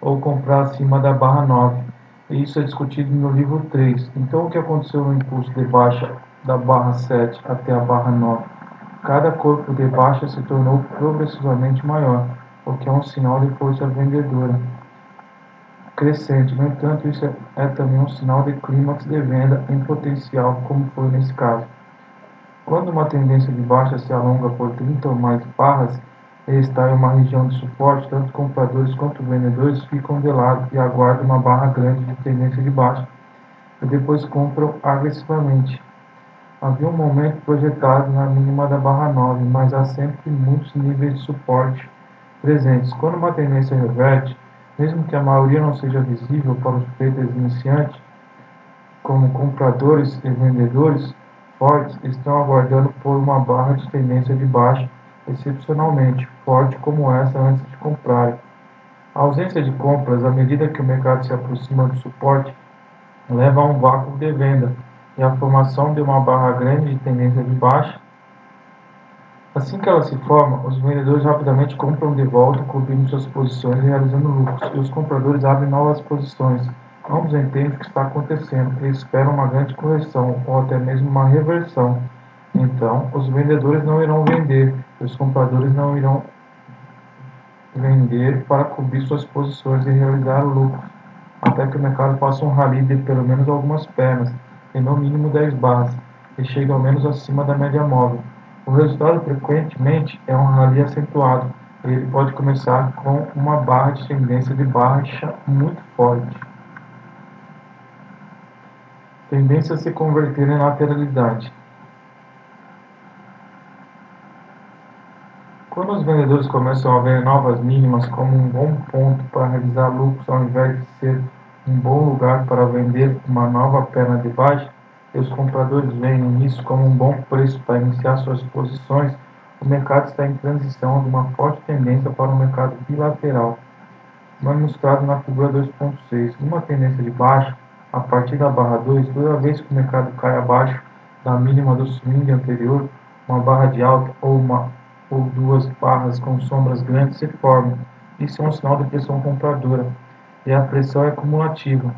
ou comprar acima da barra 9. E isso é discutido no livro 3. Então, o que aconteceu no impulso de baixa da barra 7 até a barra 9? Cada corpo de baixa se tornou progressivamente maior, o que é um sinal de força vendedora. crescente. No entanto, isso é também um sinal de clímax de venda em potencial, como foi nesse caso. Quando uma tendência de baixa se alonga por 30 ou mais barras e está em uma região de suporte, tanto compradores quanto vendedores ficam de lado e aguardam uma barra grande de tendência de baixa e depois compram agressivamente. Havia um momento projetado na mínima da barra 9, mas há sempre muitos níveis de suporte presentes. Quando uma tendência reverte, mesmo que a maioria não seja visível para os traders iniciantes, como compradores e vendedores fortes estão aguardando por uma barra de tendência de baixa excepcionalmente forte como essa antes de comprar. A ausência de compras, à medida que o mercado se aproxima do suporte, leva a um vácuo de venda e à formação de uma barra grande de tendência de baixa. Assim que ela se forma, os vendedores rapidamente compram de volta, cobrindo suas posições e realizando lucros, e os compradores abrem novas posições. Ambos entendem o que está acontecendo e esperam uma grande correção ou até mesmo uma reversão. Então, os vendedores não irão vender e os compradores não irão vender para cobrir suas posições e realizar lucros, até que o mercado faça um rally de pelo menos algumas pernas, em no mínimo 10 barras, e chegue ao menos acima da média móvel. O resultado frequentemente é um rally acentuado, e ele pode começar com uma barra de tendência de baixa muito forte. Tendência a se converter em lateralidade. Quando os vendedores começam a ver novas mínimas como um bom ponto para realizar lucros ao invés de ser um bom lugar para vender uma nova perna de baixa, e os compradores veem isso como um bom preço para iniciar suas posições, o mercado está em transição de uma forte tendência para um mercado bilateral, mostrado na figura 2.6. Numa tendência de baixa, a partir da barra 2, toda vez que o mercado cai abaixo da mínima do swing anterior, uma barra de alta ou duas barras com sombras grandes se formam. Isso é um sinal de pressão compradora, e a pressão é cumulativa.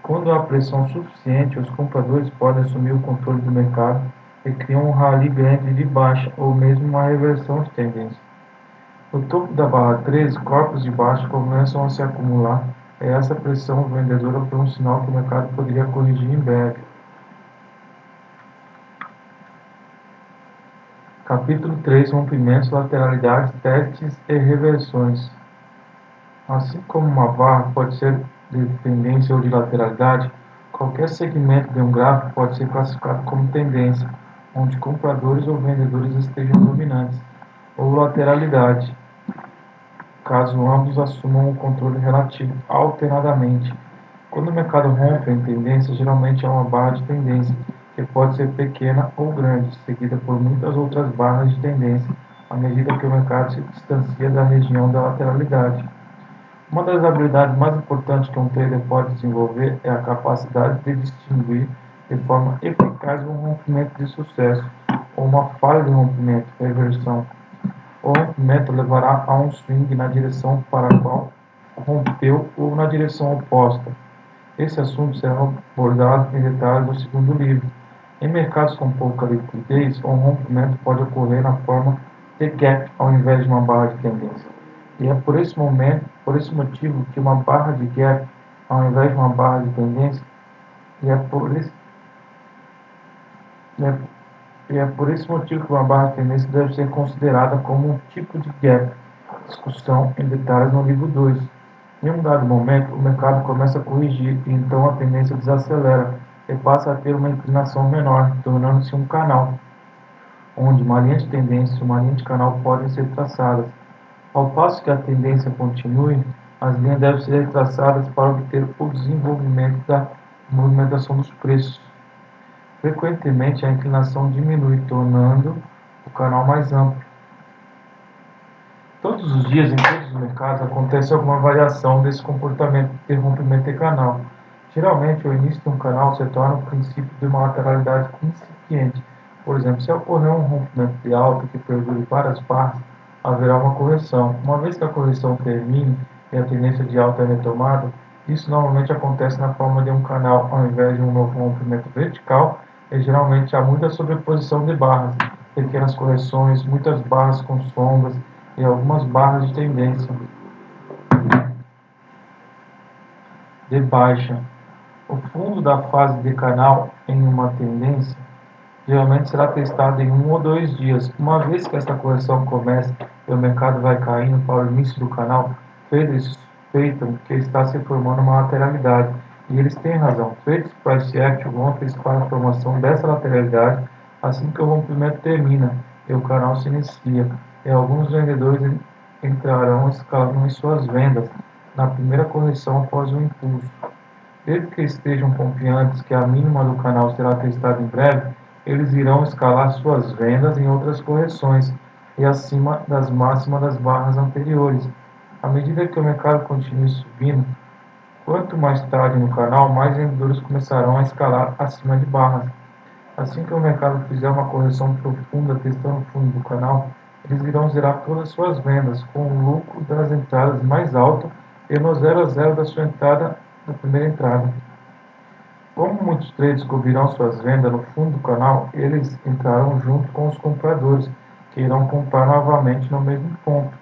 Quando há pressão suficiente, os compradores podem assumir o controle do mercado e criam um rally grande de baixa ou mesmo uma reversão de tendência. No topo da barra 13, corpos de baixa começam a se acumular, e essa pressão vendedora foi um sinal que o mercado poderia corrigir em breve. Capítulo 3: Rompimentos, lateralidades, testes e reversões. Assim como uma barra pode ser de tendência ou de lateralidade, qualquer segmento de um gráfico pode ser classificado como tendência, onde compradores ou vendedores estejam dominantes, ou lateralidade, caso ambos assumam o controle relativo alternadamente. Quando o mercado rompe em tendência, geralmente é uma barra de tendência, que pode ser pequena ou grande, seguida por muitas outras barras de tendência, à medida que o mercado se distancia da região da lateralidade. Uma das habilidades mais importantes que um trader pode desenvolver é a capacidade de distinguir de forma eficaz um rompimento de sucesso ou uma falha de rompimento, reversão. O rompimento levará a um swing na direção para a qual rompeu ou na direção oposta. Esse assunto será abordado em detalhes no segundo livro. Em mercados com pouca liquidez, um rompimento pode ocorrer na forma de gap ao invés de uma barra de tendência. E é por esse motivo que uma barra de gap ao invés de uma barra de tendência, e é por esse, e é, e é por esse motivo que uma barra de tendência deve ser considerada como um tipo de gap. Discussão em detalhes no livro 2. Em um dado momento, o mercado começa a corrigir e então a tendência desacelera e passa a ter uma inclinação menor, tornando-se um canal, onde uma linha de tendência e uma linha de canal podem ser traçadas. Ao passo que a tendência continue, as linhas devem ser traçadas para obter o desenvolvimento da movimentação dos preços. Frequentemente, a inclinação diminui, tornando o canal mais amplo. Todos os dias, em todos os mercados, acontece alguma variação desse comportamento de rompimento de canal. Geralmente, o início de um canal se torna o princípio de uma lateralidade incipiente. Por exemplo, se ocorrer um rompimento de alta que perdure várias barras, haverá uma correção. Uma vez que a correção termine e a tendência de alta é retomada, isso normalmente acontece na forma de um canal ao invés de um novo rompimento vertical, e geralmente há muita sobreposição de barras, pequenas correções, muitas barras com sombras e algumas barras de tendência. de baixa. O fundo da fase de canal em uma tendência geralmente será testado em 1 ou 2 dias. Uma vez que essa correção começa e o mercado vai caindo para o início do canal, traders suspeitam que está se formando uma lateralidade. E eles têm razão. Traders price action vão antecipar a formação dessa lateralidade assim que o rompimento termina e o canal se inicia. E alguns vendedores entrarão escalando em suas vendas na primeira correção após o impulso. Desde que estejam confiantes que a mínima do canal será testada em breve, eles irão escalar suas vendas em outras correções e acima das máximas das barras anteriores. À medida que o mercado continue subindo, quanto mais tarde no canal, mais vendedores começarão a escalar acima de barras. Assim que o mercado fizer uma correção profunda testando o fundo do canal, eles irão zerar todas suas vendas, com o lucro das entradas mais alto e no 0 a 0 da sua entrada da primeira entrada. Como muitos traders cobrirão suas vendas no fundo do canal, eles entrarão junto com os compradores, que irão comprar novamente no mesmo ponto,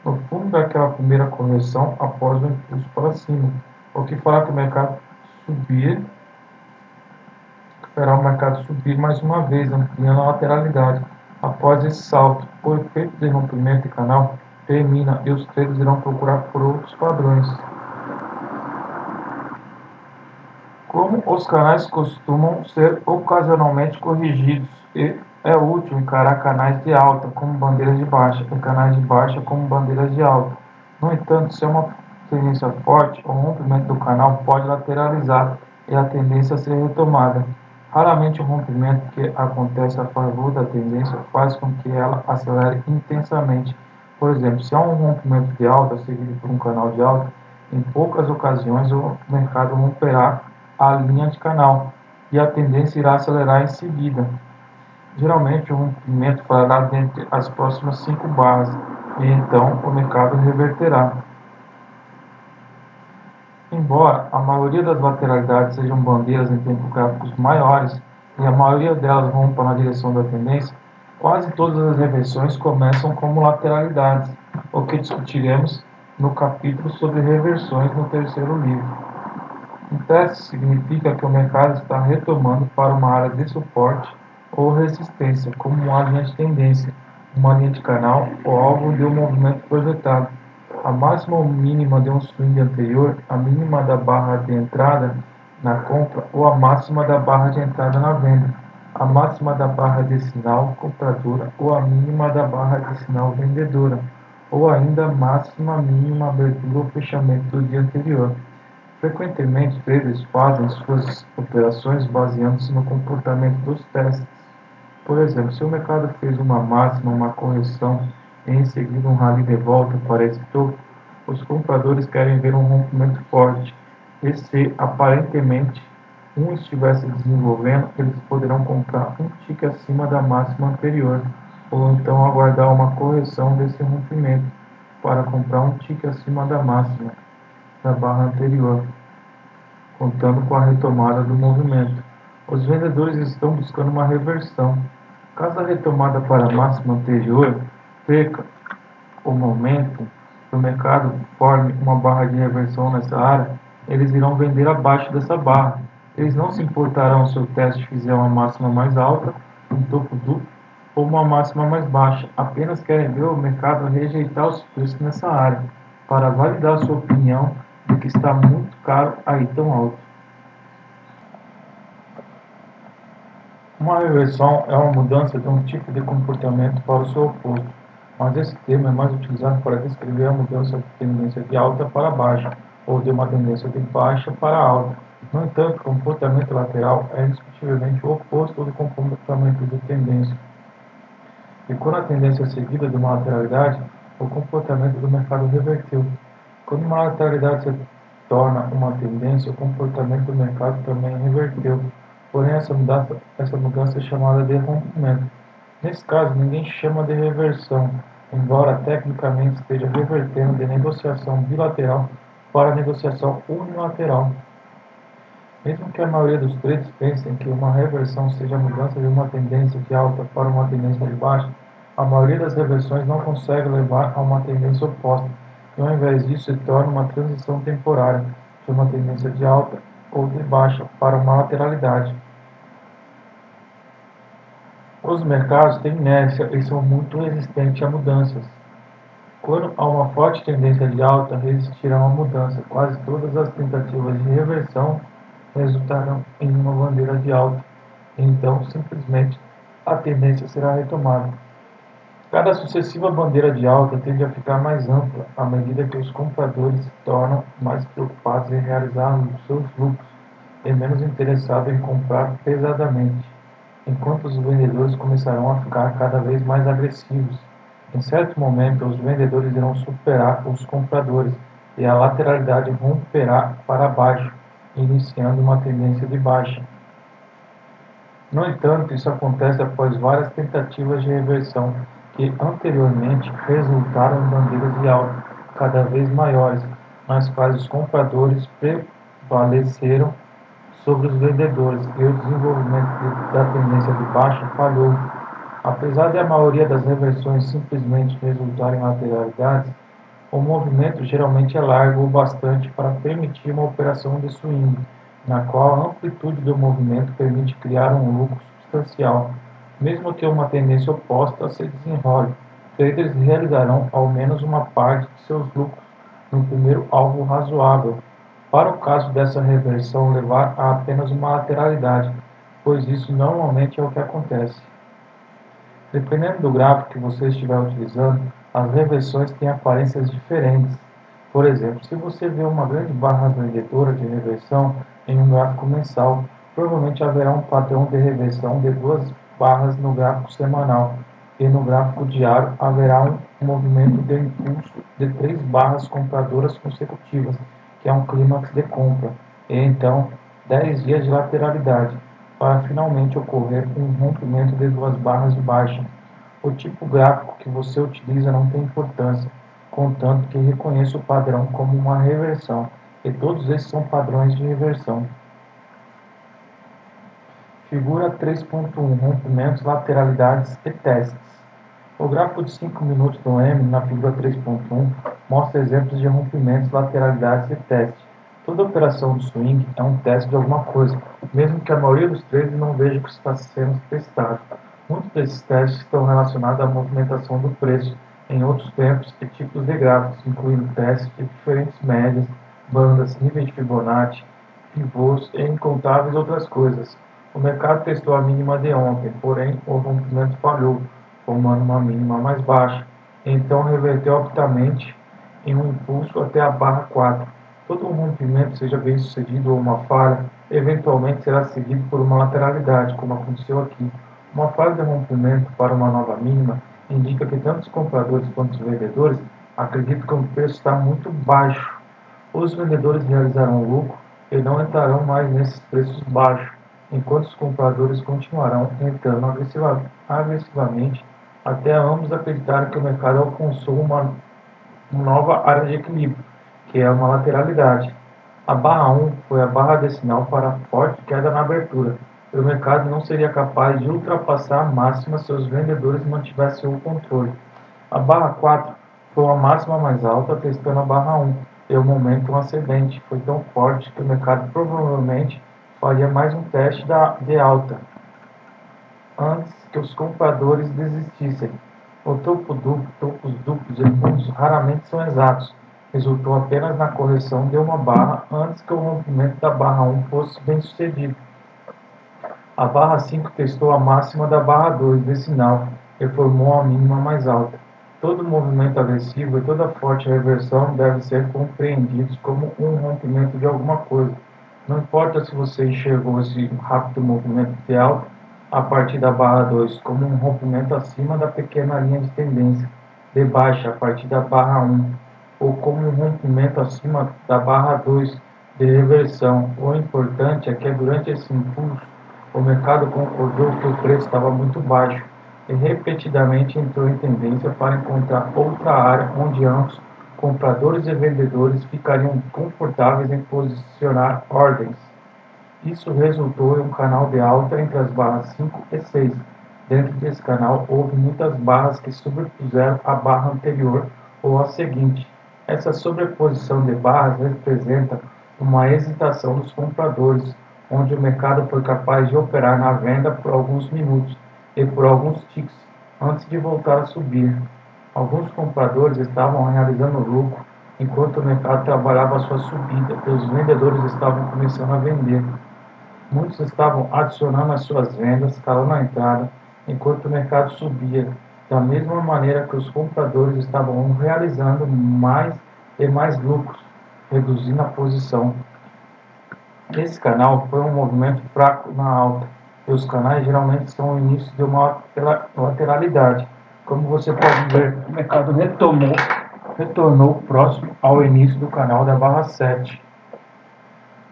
no fundo daquela primeira correção após o impulso para cima, o que fará que o mercado subir fará o mercado subir mais uma vez, ampliando a lateralidade. Após esse salto, o efeito de rompimento de canal termina e os traders irão procurar por outros padrões. Como os canais costumam ser ocasionalmente corrigidos, e é útil encarar canais de alta como bandeiras de baixa e canais de baixa como bandeiras de alta. No entanto, se é uma tendência forte, o rompimento do canal pode lateralizar e a tendência ser retomada. Raramente o rompimento que acontece a favor da tendência faz com que ela acelere intensamente. Por exemplo, se há um rompimento de alta seguido por um canal de alta, em poucas ocasiões o mercado romperá a linha de canal e a tendência irá acelerar em seguida. Geralmente o rompimento fará dentre as próximas 5 barras e então o mercado reverterá. Embora a maioria das lateralidades sejam bandeiras em tempos gráficos maiores e a maioria delas rompa na direção da tendência, quase todas as reversões começam como lateralidades, o que discutiremos no capítulo sobre reversões no terceiro livro. Um teste significa que o mercado está retomando para uma área de suporte ou resistência, como uma linha de tendência, uma linha de canal ou alvo de um movimento projetado. A máxima ou mínima de um swing anterior, a mínima da barra de entrada na compra ou a máxima da barra de entrada na venda, a máxima da barra de sinal compradora ou a mínima da barra de sinal vendedora, ou ainda a máxima, mínima, abertura ou fechamento do dia anterior. Frequentemente, traders fazem suas operações baseando-se no comportamento dos testes. Por exemplo, se o mercado fez uma máxima, uma correção e em seguida um rally de volta para esse topo, os compradores querem ver um rompimento forte. E se aparentemente um estiver se desenvolvendo, eles poderão comprar um tique acima da máxima anterior, ou então aguardar uma correção desse rompimento para comprar um tique acima da máxima da barra anterior, contando com a retomada do movimento. Os vendedores estão buscando uma reversão. Caso a retomada para a máxima anterior perca o momento do mercado forme uma barra de reversão nessa área, eles irão vender abaixo dessa barra. Eles não se importarão se o teste fizer uma máxima mais alta, um topo duplo ou uma máxima mais baixa. Apenas querem ver o mercado rejeitar os preços nessa área, para validar sua opinião de que está muito caro aí tão alto. Uma reversão é uma mudança de um tipo de comportamento para o seu oposto, mas esse termo é mais utilizado para descrever a mudança de tendência de alta para baixa, ou de uma tendência de baixa para alta. No entanto, o comportamento lateral é indiscutivelmente o oposto do comportamento de tendência. E quando a tendência é seguida de uma lateralidade, o comportamento do mercado reverteu. Quando uma lateralidade se torna uma tendência, o comportamento do mercado também reverteu. Porém, essa mudança é chamada de rompimento. Nesse caso, ninguém chama de reversão, embora tecnicamente esteja revertendo de negociação bilateral para negociação unilateral. Mesmo que a maioria dos traders pensem que uma reversão seja a mudança de uma tendência de alta para uma tendência de baixa, a maioria das reversões não consegue levar a uma tendência oposta, e ao invés disso se torna uma transição temporária. de uma tendência de alta ou de baixa para uma lateralidade. Os mercados têm inércia e são muito resistentes a mudanças. Quando há uma forte tendência de alta, resistirão à mudança. Quase todas as tentativas de reversão resultarão em uma bandeira de alta. Então, simplesmente, a tendência será retomada. Cada sucessiva bandeira de alta tende a ficar mais ampla à medida que os compradores se tornam mais preocupados em realizar os seus lucros e menos interessados em comprar pesadamente, enquanto os vendedores começarão a ficar cada vez mais agressivos. Em certo momento, os vendedores irão superar os compradores e a lateralidade romperá para baixo, iniciando uma tendência de baixa. No entanto, isso acontece após várias tentativas de reversão que anteriormente resultaram em bandeiras de alta cada vez maiores, nas quais os compradores prevaleceram sobre os vendedores e o desenvolvimento da tendência de baixa falhou. Apesar de a maioria das reversões simplesmente resultarem em lateralidades, o movimento geralmente é largo o bastante para permitir uma operação de swing, na qual a amplitude do movimento permite criar um lucro substancial, mesmo que uma tendência oposta se desenrole. Traders realizarão ao menos uma parte de seus lucros no primeiro alvo razoável, para o caso dessa reversão levar a apenas uma lateralidade, pois isso normalmente é o que acontece. Dependendo do gráfico que você estiver utilizando, as reversões têm aparências diferentes. Por exemplo, se você vê uma grande barra vendedora de reversão em um gráfico mensal, provavelmente haverá um padrão de reversão de duas barras no gráfico semanal, e no gráfico diário haverá um movimento de impulso de 3 barras compradoras consecutivas, que é um clímax de compra, e então 10 dias de lateralidade, para finalmente ocorrer um rompimento de 2 barras de baixa. O tipo gráfico que você utiliza não tem importância, contanto que reconheça o padrão como uma reversão, e todos esses são padrões de reversão. Figura 3.1 Rompimentos, lateralidades e testes. O gráfico de 5 minutos do M, na figura 3.1, mostra exemplos de rompimentos, lateralidades e testes. Toda operação de swing é um teste de alguma coisa, mesmo que a maioria dos traders não veja o que está sendo testado. Muitos desses testes estão relacionados à movimentação do preço em outros tempos e tipos de gráficos, incluindo testes de diferentes médias, bandas, níveis de Fibonacci, pivôs e incontáveis outras coisas. O mercado testou a mínima de ontem, porém o rompimento falhou, formando uma mínima mais baixa, então reverteu abruptamente em um impulso até a barra 4. Todo um rompimento, seja bem sucedido ou uma falha, eventualmente será seguido por uma lateralidade, como aconteceu aqui. Uma falha de rompimento para uma nova mínima indica que tanto os compradores quanto os vendedores acreditam que o preço está muito baixo. Os vendedores realizarão lucro e não entrarão mais nesses preços baixos, enquanto os compradores continuarão entrando agressivamente até ambos acreditarem que o mercado alcançou uma nova área de equilíbrio, que é uma lateralidade. A barra 1 foi a barra decimal para a forte queda na abertura, e o mercado não seria capaz de ultrapassar a máxima se os vendedores mantivessem o controle. A barra 4 foi a máxima mais alta, testando a barra 1, e o momento ascendente foi tão forte que o mercado provavelmente faria mais um teste de alta antes que os compradores desistissem. O topo duplo, topos duplos e fundos raramente são exatos. Resultou apenas na correção de uma barra antes que o rompimento da barra 1 fosse bem sucedido. A barra 5 testou a máxima da barra 2 de sinal e formou a mínima mais alta. Todo movimento agressivo e toda forte reversão devem ser compreendidos como um rompimento de alguma coisa. Não importa se você enxergou esse rápido movimento de alta a partir da barra 2 como um rompimento acima da pequena linha de tendência de baixa a partir da barra 1, ou como um rompimento acima da barra 2 de reversão. O importante é que durante esse impulso o mercado concordou que o preço estava muito baixo e repetidamente entrou em tendência para encontrar outra área onde ambos, compradores e vendedores, ficariam confortáveis em posicionar ordens. Isso resultou em um canal de alta entre as barras 5 e 6. Dentro desse canal houve muitas barras que sobrepuseram a barra anterior ou a seguinte. Essa sobreposição de barras representa uma hesitação dos compradores, onde o mercado foi capaz de operar na venda por alguns minutos e por alguns ticks antes de voltar a subir. Alguns compradores estavam realizando lucro enquanto o mercado trabalhava a sua subida e os vendedores estavam começando a vender. Muitos estavam adicionando as suas vendas, calando a entrada, enquanto o mercado subia, da mesma maneira que os compradores estavam realizando mais e mais lucros, reduzindo a posição. Esse canal foi um movimento fraco na alta, e os canais geralmente são o início de uma lateralidade. Como você pode ver, o mercado retornou próximo ao início do canal da barra 7.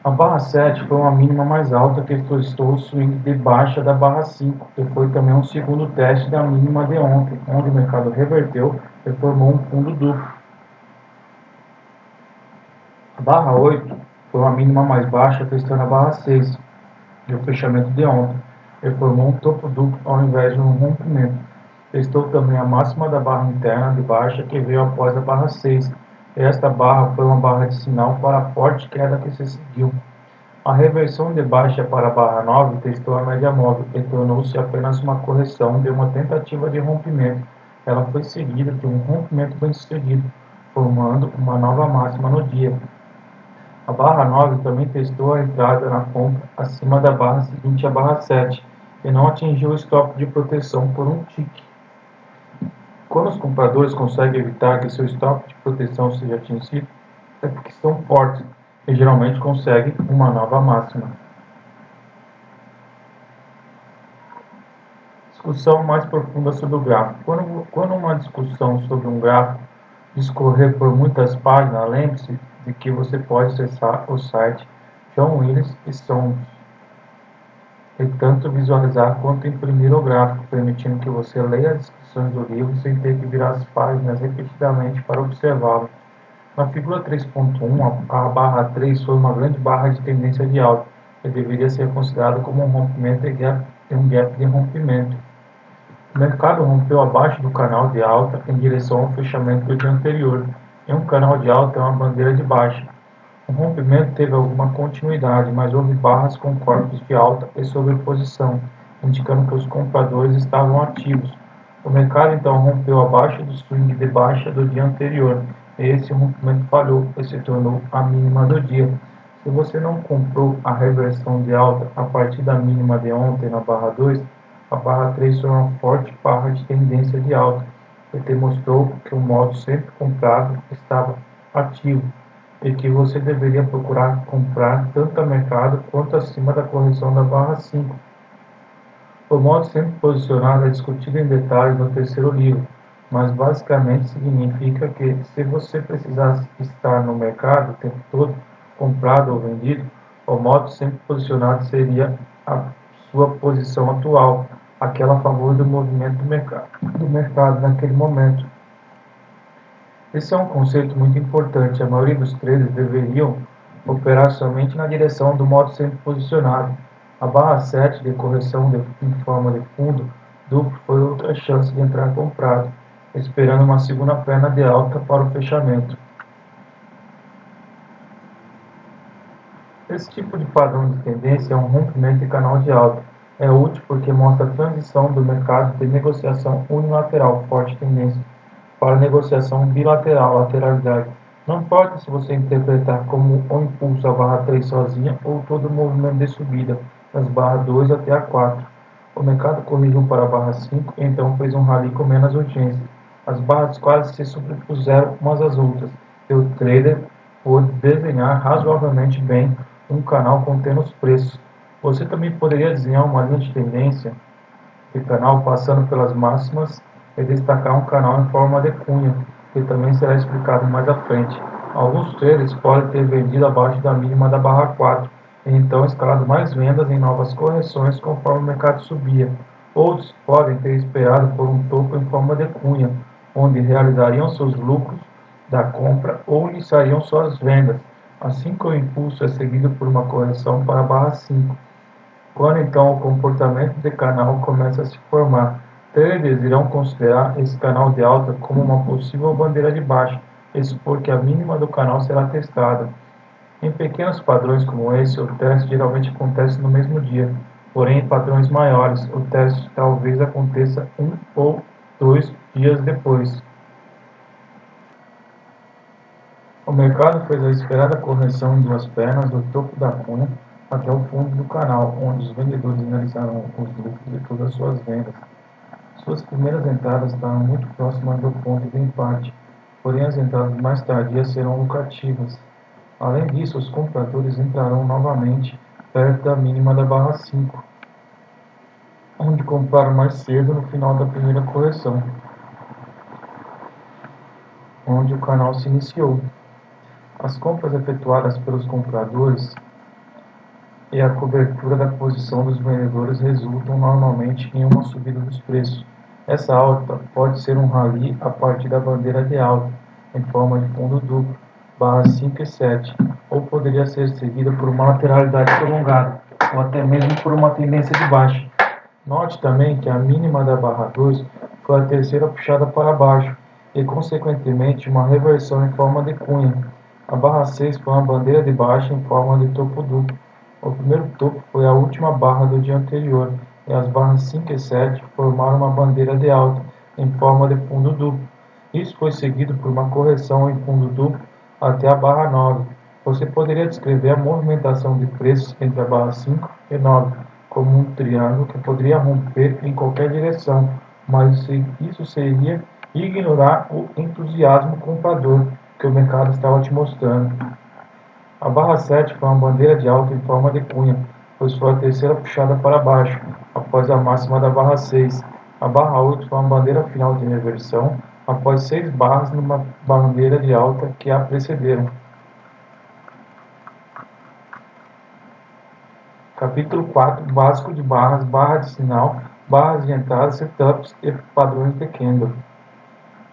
A barra 7 foi uma mínima mais alta que testou o swing de baixa da barra 5 e foi também um segundo teste da mínima de ontem, onde o mercado reverteu e formou um fundo duplo. A barra 8 foi uma mínima mais baixa testando a barra 6 e o fechamento de ontem e formou um topo duplo ao invés de um rompimento. Testou também a máxima da barra interna de baixa que veio após a barra 6. Esta barra foi uma barra de sinal para a forte queda que se seguiu. A reversão de baixa para a barra 9 testou a média móvel e tornou-se apenas uma correção de uma tentativa de rompimento. Ela foi seguida de um rompimento bem-sucedido, formando uma nova máxima no dia. A barra 9 também testou a entrada na compra acima da barra seguinte à barra 7 e não atingiu o stop de proteção por um tique. Quando os compradores conseguem evitar que seu stop de proteção seja atingido, é porque estão fortes e geralmente conseguem uma nova máxima. Discussão mais profunda sobre o gráfico. Quando uma discussão sobre um gráfico discorrer por muitas páginas, lembre-se de que você pode acessar o site John Willis e Sons e tanto visualizar quanto imprimir o gráfico, permitindo que você leia as descrições do livro sem ter que virar as páginas repetidamente para observá-lo. Na figura 3.1, a barra 3 foi uma grande barra de tendência de alta e deveria ser considerada como um rompimento e um gap de rompimento. O mercado rompeu abaixo do canal de alta em direção ao fechamento do dia anterior, e um canal de alta é uma bandeira de baixa. O rompimento teve alguma continuidade, mas houve barras com corpos de alta e sobreposição, indicando que os compradores estavam ativos. O mercado então rompeu abaixo do swing de baixa do dia anterior, e esse rompimento falhou e se tornou a mínima do dia. Se você não comprou a reversão de alta a partir da mínima de ontem na barra 2, a barra 3 foi uma forte barra de tendência de alta, que demonstrou que o modo sempre comprado estava ativo e que você deveria procurar comprar tanto a mercado quanto acima da correção da barra 5. O modo sempre posicionado é discutido em detalhes no terceiro livro, mas basicamente significa que se você precisar estar no mercado o tempo todo, comprado ou vendido, o modo sempre posicionado seria a sua posição atual, aquela a favor do movimento do mercado naquele momento. Esse é um conceito muito importante. A maioria dos traders deveriam operar somente na direção do modo sempre posicionado. A barra 7 de correção em forma de fundo duplo foi outra chance de entrar comprado, esperando uma segunda perna de alta para o fechamento. Esse tipo de padrão de tendência é um rompimento de canal de alta. É útil porque mostra a transição do mercado de negociação unilateral, forte tendência, para negociação bilateral, lateralidade. Não importa se você interpretar como o impulso a barra 3 sozinha ou todo o movimento de subida das barras 2 até a 4. O mercado corrigiu para a barra 5 e então fez um rally com menos urgência. As barras quase se sobrepuseram umas às outras e o trader pôde desenhar razoavelmente bem um canal contendo os preços. Você também poderia desenhar uma linha de tendência de canal passando pelas máximas e destacar um canal em forma de cunha, que também será explicado mais à frente. Alguns traders podem ter vendido abaixo da mínima da barra 4 e então escalado mais vendas em novas correções conforme o mercado subia. Outros podem ter esperado por um topo em forma de cunha, onde realizariam seus lucros da compra ou iniciariam suas vendas, assim que o impulso é seguido por uma correção para a barra 5. Quando então o comportamento de canal começa a se formar, traders irão considerar esse canal de alta como uma possível bandeira de baixa e supor que a mínima do canal será testada. Em pequenos padrões como esse, o teste geralmente acontece no mesmo dia, porém em padrões maiores, o teste talvez aconteça 1 ou 2 dias depois. O mercado fez a esperada correção em duas pernas do topo da cunha até o fundo do canal, onde os vendedores analisaram os lucros de todas as suas vendas. Suas primeiras entradas estavam muito próximas do ponto de empate, porém as entradas mais tardias serão lucrativas. Além disso, os compradores entrarão novamente perto da mínima da barra 5, onde compraram mais cedo no final da primeira correção, onde o canal se iniciou. As compras efetuadas pelos compradores e a cobertura da posição dos vendedores resultam normalmente em uma subida dos preços. Essa alta pode ser um rally a partir da bandeira de alta, em forma de fundo duplo, barra 5 e 7, ou poderia ser seguida por uma lateralidade prolongada, ou até mesmo por uma tendência de baixa. Note também que a mínima da barra 2 foi a terceira puxada para baixo, e consequentemente uma reversão em forma de cunha. A barra 6 foi uma bandeira de baixa em forma de topo duplo. O primeiro topo foi a última barra do dia anterior, e as barras 5 e 7 formaram uma bandeira de alta, em forma de fundo duplo. Isso foi seguido por uma correção em fundo duplo até a barra 9. Você poderia descrever a movimentação de preços entre a barra 5 e 9 como um triângulo que poderia romper em qualquer direção, mas isso seria ignorar o entusiasmo comprador que o mercado estava te mostrando. A barra 7 foi uma bandeira de alta em forma de cunha, pois foi a terceira puxada para baixo, após a máxima da barra 6. A barra 8 foi uma bandeira final de reversão, após 6 barras numa bandeira de alta que a precederam. Capítulo 4. Básico de barras, barra de sinal, barras de entrada, setups e padrões de candle.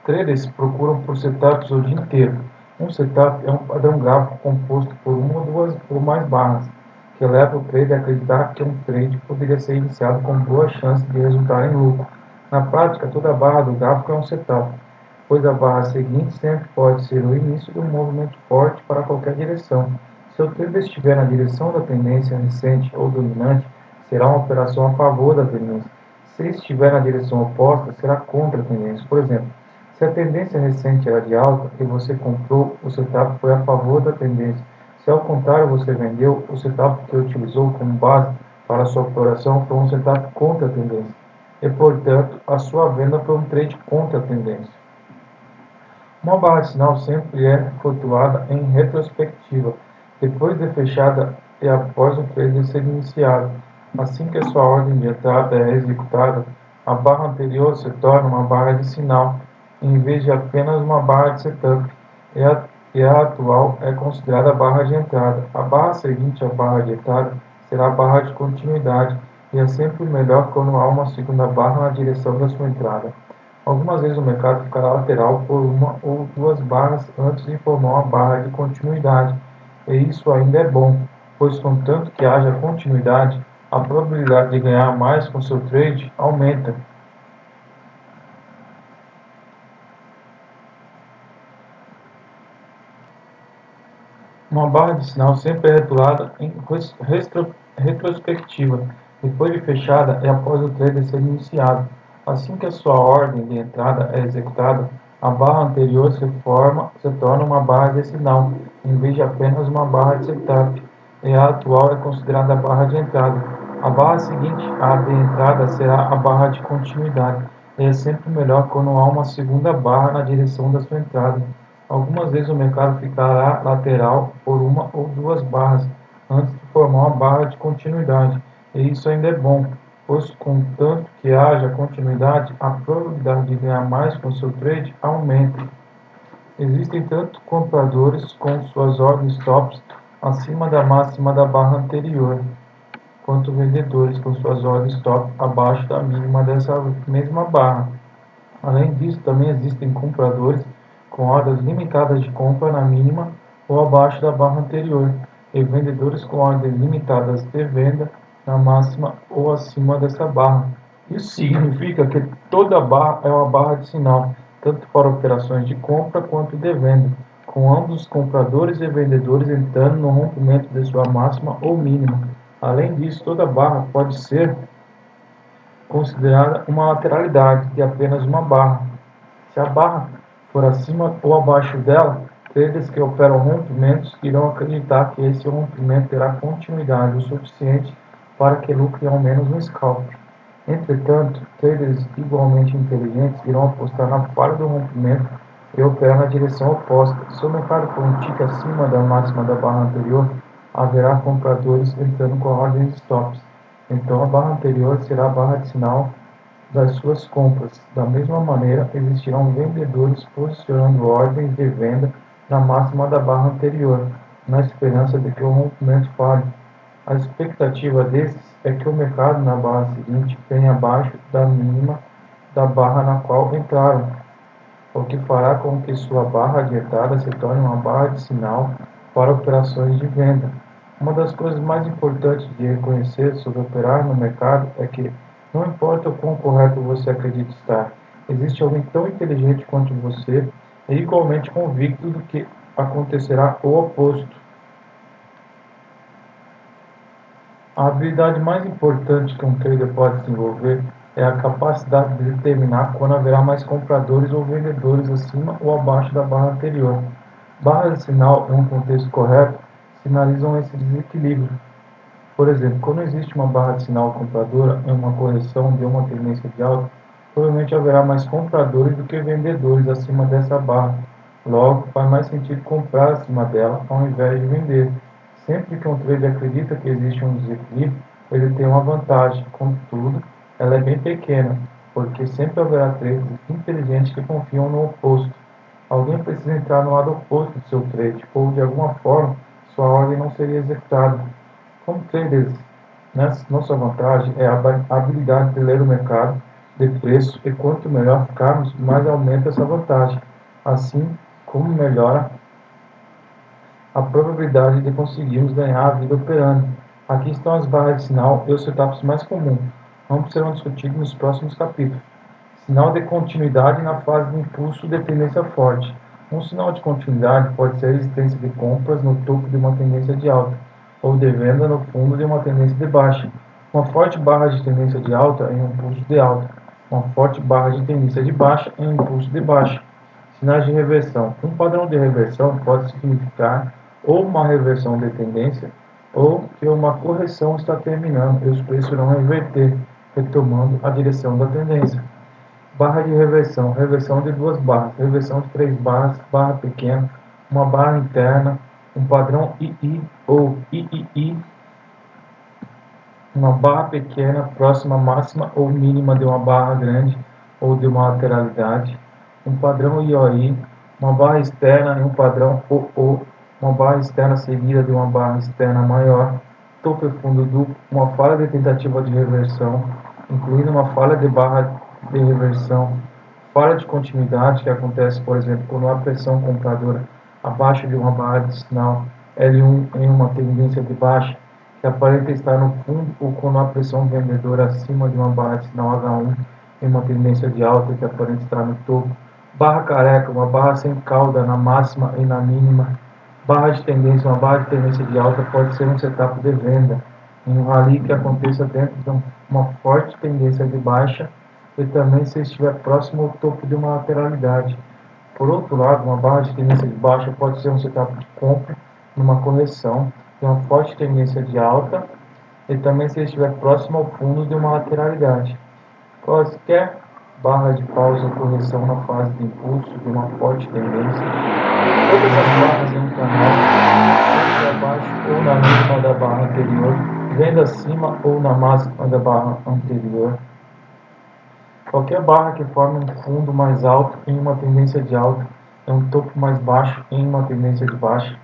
Traders procuram por setups o dia inteiro. Um setup é um padrão gráfico composto por uma ou duas ou mais barras, que leva o trader a acreditar que um trade poderia ser iniciado com boa chance de resultar em lucro. Na prática, toda barra do gráfico é um setup, pois a barra seguinte sempre pode ser o início de um movimento forte para qualquer direção. Se o trader estiver na direção da tendência recente ou dominante, será uma operação a favor da tendência. Se estiver na direção oposta, será contra a tendência. Por exemplo, se a tendência recente era de alta e você comprou, o setup foi a favor da tendência. Se ao contrário você vendeu, o setup que utilizou como base para a sua operação foi um setup contra a tendência. E, portanto, a sua venda foi um trade contra a tendência. Uma barra de sinal sempre é flutuada em retrospectiva, depois de fechada e após o trade ser iniciado. Assim que a sua ordem de entrada é executada, a barra anterior se torna uma barra de sinal, em vez de apenas uma barra de setup, e a atual é considerada a barra de entrada. A barra seguinte à barra de entrada será a barra de continuidade, e é sempre melhor quando há uma segunda barra na direção da sua entrada. Algumas vezes o mercado ficará lateral por uma ou duas barras antes de formar uma barra de continuidade, e isso ainda é bom, pois contanto que haja continuidade, a probabilidade de ganhar mais com seu trade aumenta. Uma barra de sinal sempre é rotulada em retrospectiva, depois de fechada e após o trade ser iniciado. Assim que a sua ordem de entrada é executada, a barra anterior se torna uma barra de sinal, em vez de apenas uma barra de setup, e a atual é considerada a barra de entrada. A barra seguinte à de entrada será a barra de continuidade, e é sempre melhor quando há uma segunda barra na direção da sua entrada. Algumas vezes o mercado ficará lateral por uma ou duas barras antes de formar uma barra de continuidade, e isso ainda é bom, pois contanto que haja continuidade, a probabilidade de ganhar mais com seu trade aumenta. Existem tanto compradores com suas ordens stops acima da máxima da barra anterior, quanto vendedores com suas ordens stop abaixo da mínima dessa mesma barra. Além disso, também existem compradores com ordens limitadas de compra na mínima ou abaixo da barra anterior, e vendedores com ordens limitadas de venda na máxima ou acima dessa barra. Isso significa que toda barra é uma barra de sinal, tanto para operações de compra quanto de venda. com ambos os compradores e vendedores entrando no rompimento de sua máxima ou mínima. Além disso, toda barra pode ser considerada uma lateralidade de apenas uma barra. Se a barra for acima ou abaixo dela, traders que operam rompimentos irão acreditar que esse rompimento terá continuidade o suficiente para que lucrem ao menos um scalp. Entretanto, traders igualmente inteligentes irão apostar na falha do rompimento e operar na direção oposta. Se o mercado for um tique acima da máxima da barra anterior, haverá compradores entrando com ordens stops. Então a barra anterior será a barra de sinal das suas compras. Da mesma maneira, existirão vendedores posicionando ordens de venda na máxima da barra anterior, na esperança de que o rompimento falhe. A expectativa desses é que o mercado na barra seguinte venha abaixo da mínima da barra na qual entraram, o que fará com que sua barra adiantada se torne uma barra de sinal para operações de venda. Uma das coisas mais importantes de reconhecer sobre operar no mercado é que, não importa o quão correto você acredita estar, existe alguém tão inteligente quanto você e igualmente convicto de que acontecerá o oposto. A habilidade mais importante que um trader pode desenvolver é a capacidade de determinar quando haverá mais compradores ou vendedores acima ou abaixo da barra anterior. Barras de sinal, em um contexto correto, sinalizam esse desequilíbrio. Por exemplo, quando existe uma barra de sinal compradora em uma correção de uma tendência de alta, provavelmente haverá mais compradores do que vendedores acima dessa barra. Logo, faz mais sentido comprar acima dela ao invés de vender. Sempre que um trader acredita que existe um desequilíbrio, ele tem uma vantagem. Contudo, ela é bem pequena, porque sempre haverá traders inteligentes que confiam no oposto. Alguém precisa entrar no lado oposto do seu trade, ou de alguma forma sua ordem não seria executada. Como traders, nossa vantagem é a habilidade de ler o mercado de preço e quanto melhor ficarmos, mais aumenta essa vantagem, assim como melhora a probabilidade de conseguirmos ganhar a vida operando. Aqui estão as barras de sinal e os setups mais comuns. Ambos serão discutidos nos próximos capítulos. Sinal de continuidade na fase de impulso de tendência forte. Um sinal de continuidade pode ser a existência de compras no topo de uma tendência de alta, ou de venda no fundo de uma tendência de baixa. Uma forte barra de tendência de alta em um impulso de alta. Uma forte barra de tendência de baixa em um impulso de baixa. Sinais de reversão. Um padrão de reversão pode significar ou uma reversão de tendência, ou que uma correção está terminando e os preços irão reverter, retomando a direção da tendência. Barra de reversão. Reversão de duas barras. Reversão de três barras, barra pequena, uma barra interna, um padrão II ou III, uma barra pequena próxima máxima ou mínima de uma barra grande ou de uma lateralidade, um padrão IOI, uma barra externa e um padrão OO, uma barra externa seguida de uma barra externa maior, topo e fundo duplo, uma falha de tentativa de reversão, incluindo uma falha de barra de reversão, falha de continuidade, que acontece, por exemplo, quando há pressão compradora abaixo de uma barra de sinal L1 em uma tendência de baixa, que aparenta estar no fundo, ou quando há pressão vendedora acima de uma barra de sinal H1 em uma tendência de alta, que aparenta estar no topo. Barra careca, uma barra sem cauda na máxima e na mínima. Barra de tendência, uma barra de tendência de alta pode ser um setup de venda em um rally que aconteça dentro de uma forte tendência de baixa e também se estiver próximo ao topo de uma lateralidade. Por outro lado, uma barra de tendência de baixa pode ser um setup de compra numa correção de uma forte tendência de alta e também se estiver próximo ao fundo de uma lateralidade. Quaisquer barra de pausa ou correção na fase de impulso de uma forte tendência, todas as barras em um canal, seja abaixo ou na mínima da barra anterior, venda acima ou na máxima da barra anterior. Qualquer barra que forme um fundo mais alto em uma tendência de alta e um topo mais baixo em uma tendência de baixa.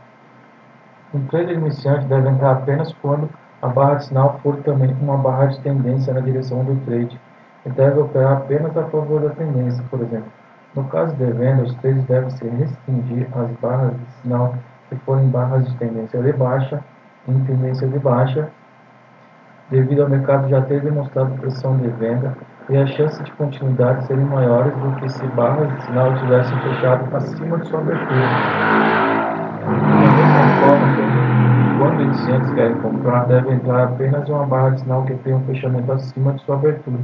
Um trader iniciante deve entrar apenas quando a barra de sinal for também uma barra de tendência na direção do trade e deve operar apenas a favor da tendência, por exemplo. No caso de venda, os trades devem se restringir às barras de sinal que forem barras de tendência de baixa em tendência de baixa, devido ao mercado já ter demonstrado pressão de venda e as chances de continuidade seriam maiores do que se barras de sinal tivessem fechado acima de sua abertura. Da mesma forma, quando iniciantes querem comprar, deve entrar apenas em uma barra de sinal que tenha um fechamento acima de sua abertura,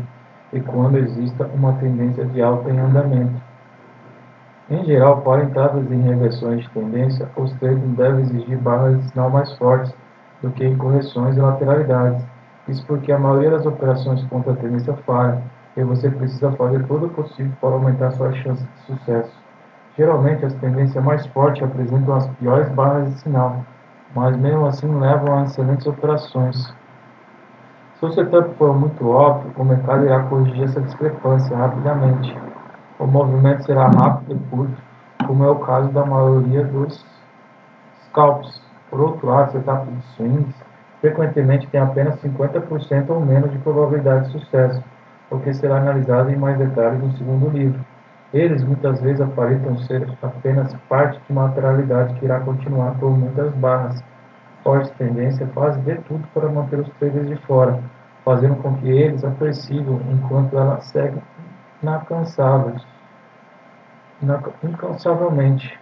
e quando exista uma tendência de alta em andamento. Em geral, para entradas em reversões de tendência, os traders devem exigir barras de sinal mais fortes do que em correções e lateralidades. Isso porque a maioria das operações contra a tendência falha, e você precisa fazer todo o possível para aumentar suas chances de sucesso. Geralmente, as tendências mais fortes apresentam as piores barras de sinal, mas mesmo assim levam a excelentes operações. Se o setup for muito óbvio, o mercado irá corrigir essa discrepância rapidamente. O movimento será rápido e curto, como é o caso da maioria dos scalps. Por outro lado, setup de swings frequentemente tem apenas 50% ou menos de probabilidade de sucesso, o que será analisado em mais detalhes no segundo livro. Eles muitas vezes aparentam ser apenas parte de uma lateralidade que irá continuar por muitas barras. Forte tendência faz de tudo para manter os traders de fora, fazendo com que eles a persigam enquanto ela segue incansáveis, incansavelmente.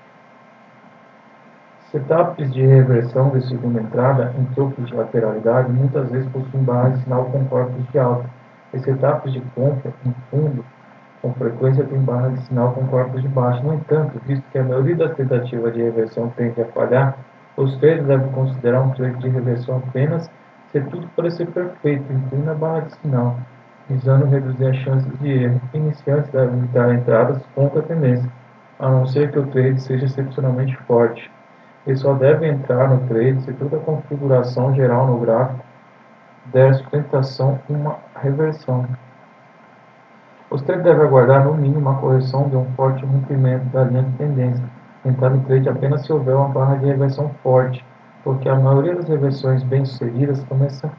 Setups de reversão de segunda entrada em topos de lateralidade muitas vezes possuem barras de sinal com corpos de alta, e setups de compra em fundo com frequência têm barras de sinal com corpos de baixo. No entanto, visto que a maioria das tentativas de reversão tende a falhar, os traders devem considerar um trade de reversão apenas se tudo parecer perfeito, incluindo a barra de sinal, visando reduzir as chances de erro. Iniciantes devem evitar entradas contra a tendência, a não ser que o trade seja excepcionalmente forte. E só devem entrar no trade se toda a configuração geral no gráfico der sustentação a uma reversão. Os traders devem aguardar no mínimo a correção de um forte rompimento da linha de tendência. Entrar no trade apenas se houver uma barra de reversão forte, porque a maioria das reversões bem-sucedidas começa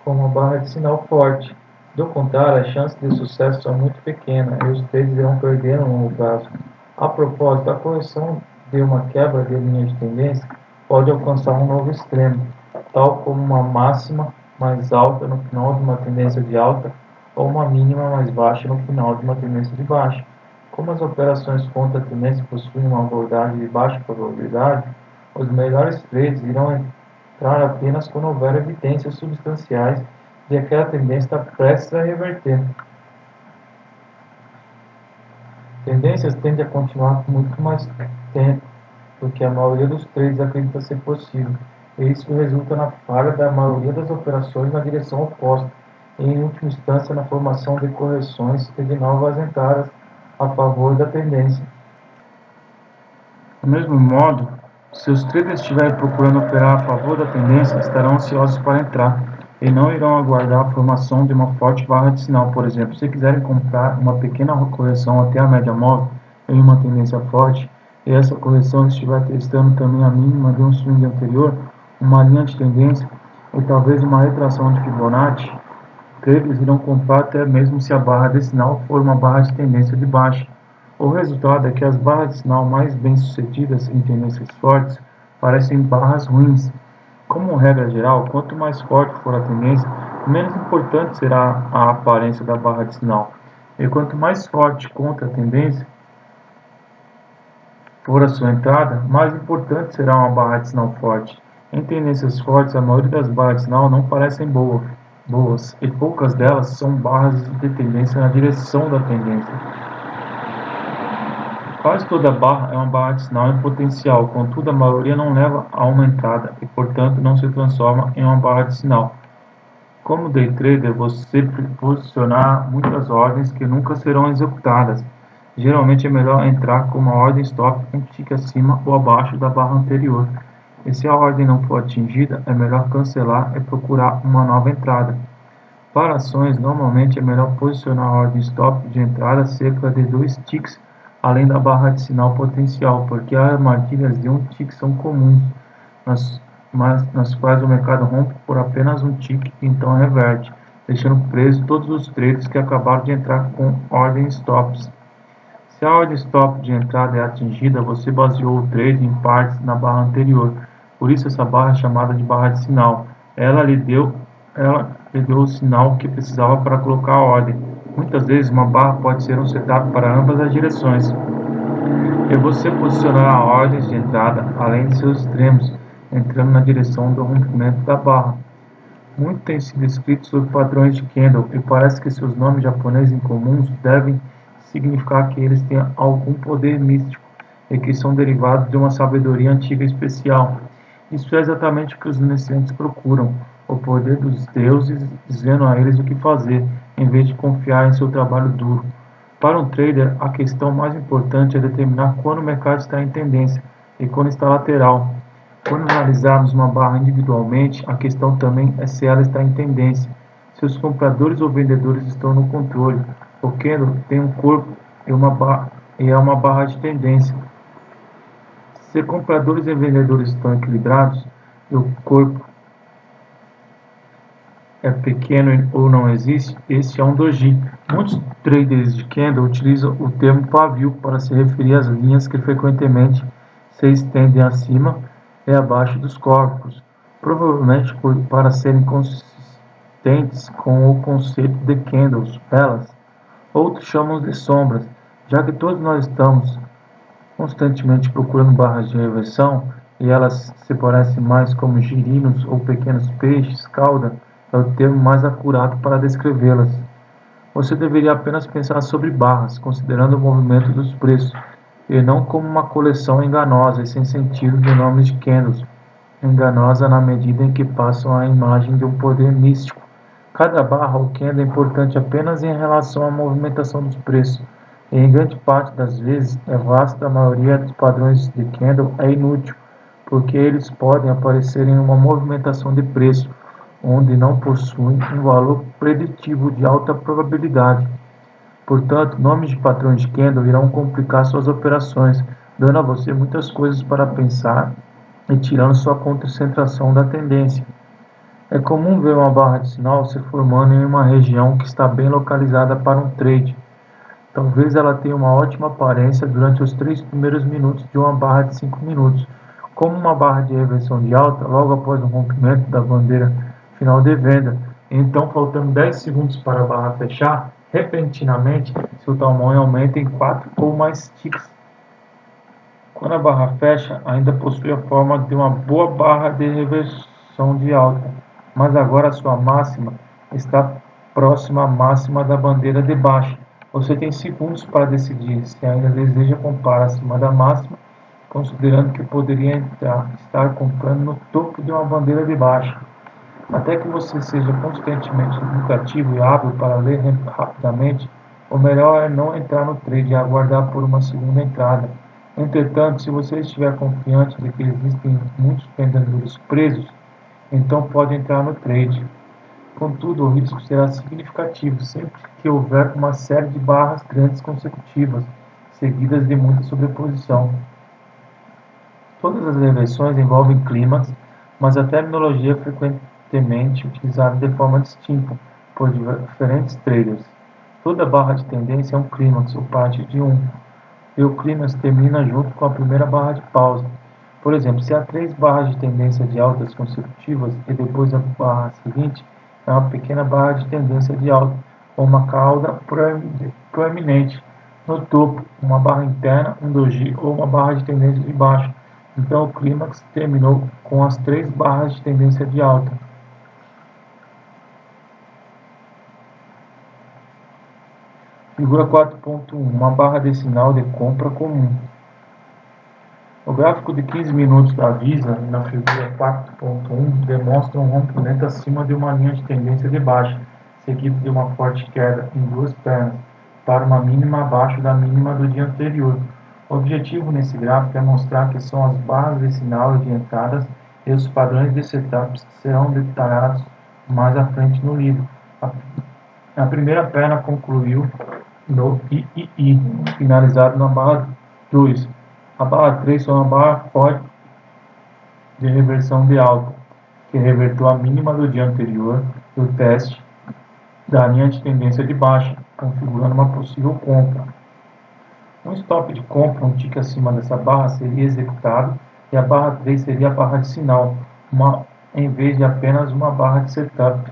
com uma barra de sinal forte. Do contrário, as chances de sucesso são muito pequenas e os traders irão perder no longo prazo. A propósito, a correção de uma quebra de linha de tendência pode alcançar um novo extremo, tal como uma máxima mais alta no final de uma tendência de alta ou uma mínima mais baixa no final de uma tendência de baixa. Como as operações contra a tendência possuem uma abordagem de baixa probabilidade, os melhores trades irão entrar apenas quando houver evidências substanciais de que aquela tendência está prestes a reverter. Tendências tendem a continuar por muito mais tempo do que a maioria dos trades acredita ser possível, e isso resulta na falha da maioria das operações na direção oposta, e em última instância na formação de correções e de novas entradas a favor da tendência. Do mesmo modo, se os traders estiverem procurando operar a favor da tendência, estarão ansiosos para entrar e não irão aguardar a formação de uma forte barra de sinal. Por exemplo, se quiserem comprar uma pequena correção até a média móvel em uma tendência forte, e essa correção estiver testando também a mínima de um swing anterior, uma linha de tendência e talvez uma retração de Fibonacci, traders irão comprar até mesmo se a barra de sinal for uma barra de tendência de baixa. O resultado é que as barras de sinal mais bem-sucedidas em tendências fortes parecem barras ruins. Como regra geral, quanto mais forte for a tendência, menos importante será a aparência da barra de sinal. E quanto mais forte contra a tendência for a sua entrada, mais importante será uma barra de sinal forte. Em tendências fortes, a maioria das barras de sinal não parecem boas, e poucas delas são barras de tendência na direção da tendência. Quase toda barra é uma barra de sinal em potencial, contudo a maioria não leva a uma entrada e, portanto, não se transforma em uma barra de sinal. Como day trader, você posicionar muitas ordens que nunca serão executadas. Geralmente é melhor entrar com uma ordem stop um tique acima ou abaixo da barra anterior. E se a ordem não for atingida, é melhor cancelar e procurar uma nova entrada. Para ações, normalmente é melhor posicionar a ordem stop de entrada cerca de 2 ticks além da barra de sinal potencial, porque as armadilhas de um tick são comuns, nas quais o mercado rompe por apenas um tick e então reverte, deixando preso todos os traders que acabaram de entrar com ordem stops. Se a ordem stop de entrada é atingida, você baseou o trade em partes na barra anterior, por isso essa barra é chamada de barra de sinal. Ela lhe deu o sinal que precisava para colocar a ordem. Muitas vezes uma barra pode ser um setup para ambas as direções, e você posicionará ordens de entrada além de seus extremos, entrando na direção do rompimento da barra. Muito tem sido escrito sobre padrões de Kendall e parece que seus nomes japoneses incomuns devem significar que eles têm algum poder místico e que são derivados de uma sabedoria antiga especial. Isso é exatamente o que os iniciantes procuram, o poder dos deuses dizendo a eles o que fazer, em vez de confiar em seu trabalho duro. Para um trader, a questão mais importante é determinar quando o mercado está em tendência e quando está lateral. Quando analisarmos uma barra individualmente, a questão também é se ela está em tendência. Se os compradores ou vendedores estão no controle. O candle tem um corpo e é uma barra de tendência. Se compradores e vendedores estão equilibrados e o corpo é pequeno ou não existe, esse é um doji. Muitos traders de candle utilizam o termo pavio para se referir às linhas que frequentemente se estendem acima e abaixo dos corpos, provavelmente para serem consistentes com o conceito de candles, velas. Outros chamam de sombras, já que todos nós estamos constantemente procurando barras de reversão e elas se parecem mais como girinos ou pequenos peixes, cauda é o termo mais acurado para descrevê-las. Você deveria apenas pensar sobre barras, considerando o movimento dos preços, e não como uma coleção enganosa e sem sentido de nomes de candles, enganosa na medida em que passam a imagem de um poder místico. Cada barra ou candle é importante apenas em relação à movimentação dos preços, e em grande parte das vezes, a vasta maioria dos padrões de candle é inútil, porque eles podem aparecer em uma movimentação de preço, onde não possuem um valor preditivo de alta probabilidade. Portanto, nomes de patrões de candle irão complicar suas operações, dando a você muitas coisas para pensar e tirando sua concentração da tendência. É comum ver uma barra de sinal se formando em uma região que está bem localizada para um trade. Talvez ela tenha uma ótima aparência durante os 3 primeiros minutos de uma barra de 5 minutos, como uma barra de reversão de alta logo após o rompimento da bandeira final de venda. Então, faltando 10 segundos para a barra fechar, repentinamente seu tamanho aumenta em 4 ou mais ticks. Quando a barra fecha, ainda possui a forma de uma boa barra de reversão de alta, mas agora sua máxima está próxima à máxima da bandeira de baixa. Você tem segundos para decidir se ainda deseja comprar acima da máxima, considerando que poderia estar comprando no topo de uma bandeira de baixa. Até que você seja constantemente educativo e hábil para ler rapidamente, o melhor é não entrar no trade e aguardar por uma segunda entrada. Entretanto, se você estiver confiante de que existem muitos vendedores presos, então pode entrar no trade. Contudo, o risco será significativo sempre que houver uma série de barras grandes consecutivas, seguidas de muita sobreposição. Todas as reversões envolvem clímax, mas a terminologia é frequentemente utilizada de forma distinta por diferentes traders. Toda barra de tendência é um clímax ou parte de um, e o clímax termina junto com a primeira barra de pausa. Por exemplo, se há 3 barras de tendência de altas consecutivas e depois a barra seguinte é uma pequena barra de tendência de alta, ou uma cauda proeminente no topo, uma barra interna, um doji ou uma barra de tendência de baixo. Então o clímax terminou com as 3 barras de tendência de alta. Figura 4.1, uma barra de sinal de compra comum. O gráfico de 15 minutos da Visa, na figura 4.1, demonstra um rompimento acima de uma linha de tendência de baixa, seguido de uma forte queda em 2 pernas, para uma mínima abaixo da mínima do dia anterior. O objetivo nesse gráfico é mostrar que são as barras de sinal de entradas e os padrões de setups que serão detalhados mais à frente no livro. A primeira perna concluiu no III, finalizado na barra 2. A barra 3 foi uma barra forte de reversão de alta, que reverteu a mínima do dia anterior do teste da linha de tendência de baixa, configurando uma possível compra. Um stop de compra um tique acima dessa barra seria executado e a barra 3 seria a barra de sinal, em vez de apenas uma barra de setup.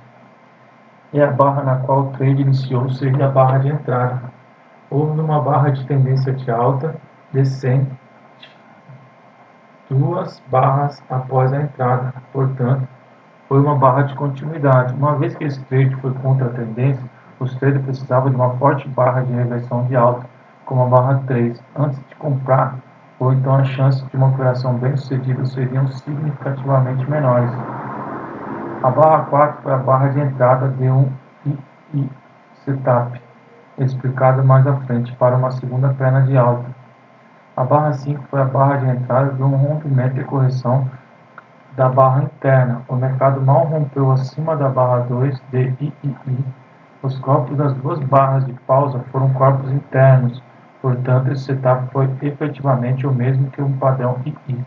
e a barra na qual o trade iniciou seria a barra de entrada. Houve uma barra de tendência de alta descendente duas barras após a entrada, portanto, foi uma barra de continuidade. Uma vez que esse trade foi contra a tendência, os traders precisavam de uma forte barra de reversão de alta, como a barra 3, antes de comprar, ou então as chances de uma operação bem sucedida seriam significativamente menores. A barra 4 foi a barra de entrada de um II setup, explicada mais à frente, para uma segunda perna de alta. A barra 5 foi a barra de entrada de um rompimento e correção da barra interna. O mercado mal rompeu acima da barra 2 de III. Os corpos das duas barras de pausa foram corpos internos, portanto esse setup foi efetivamente o mesmo que um padrão II.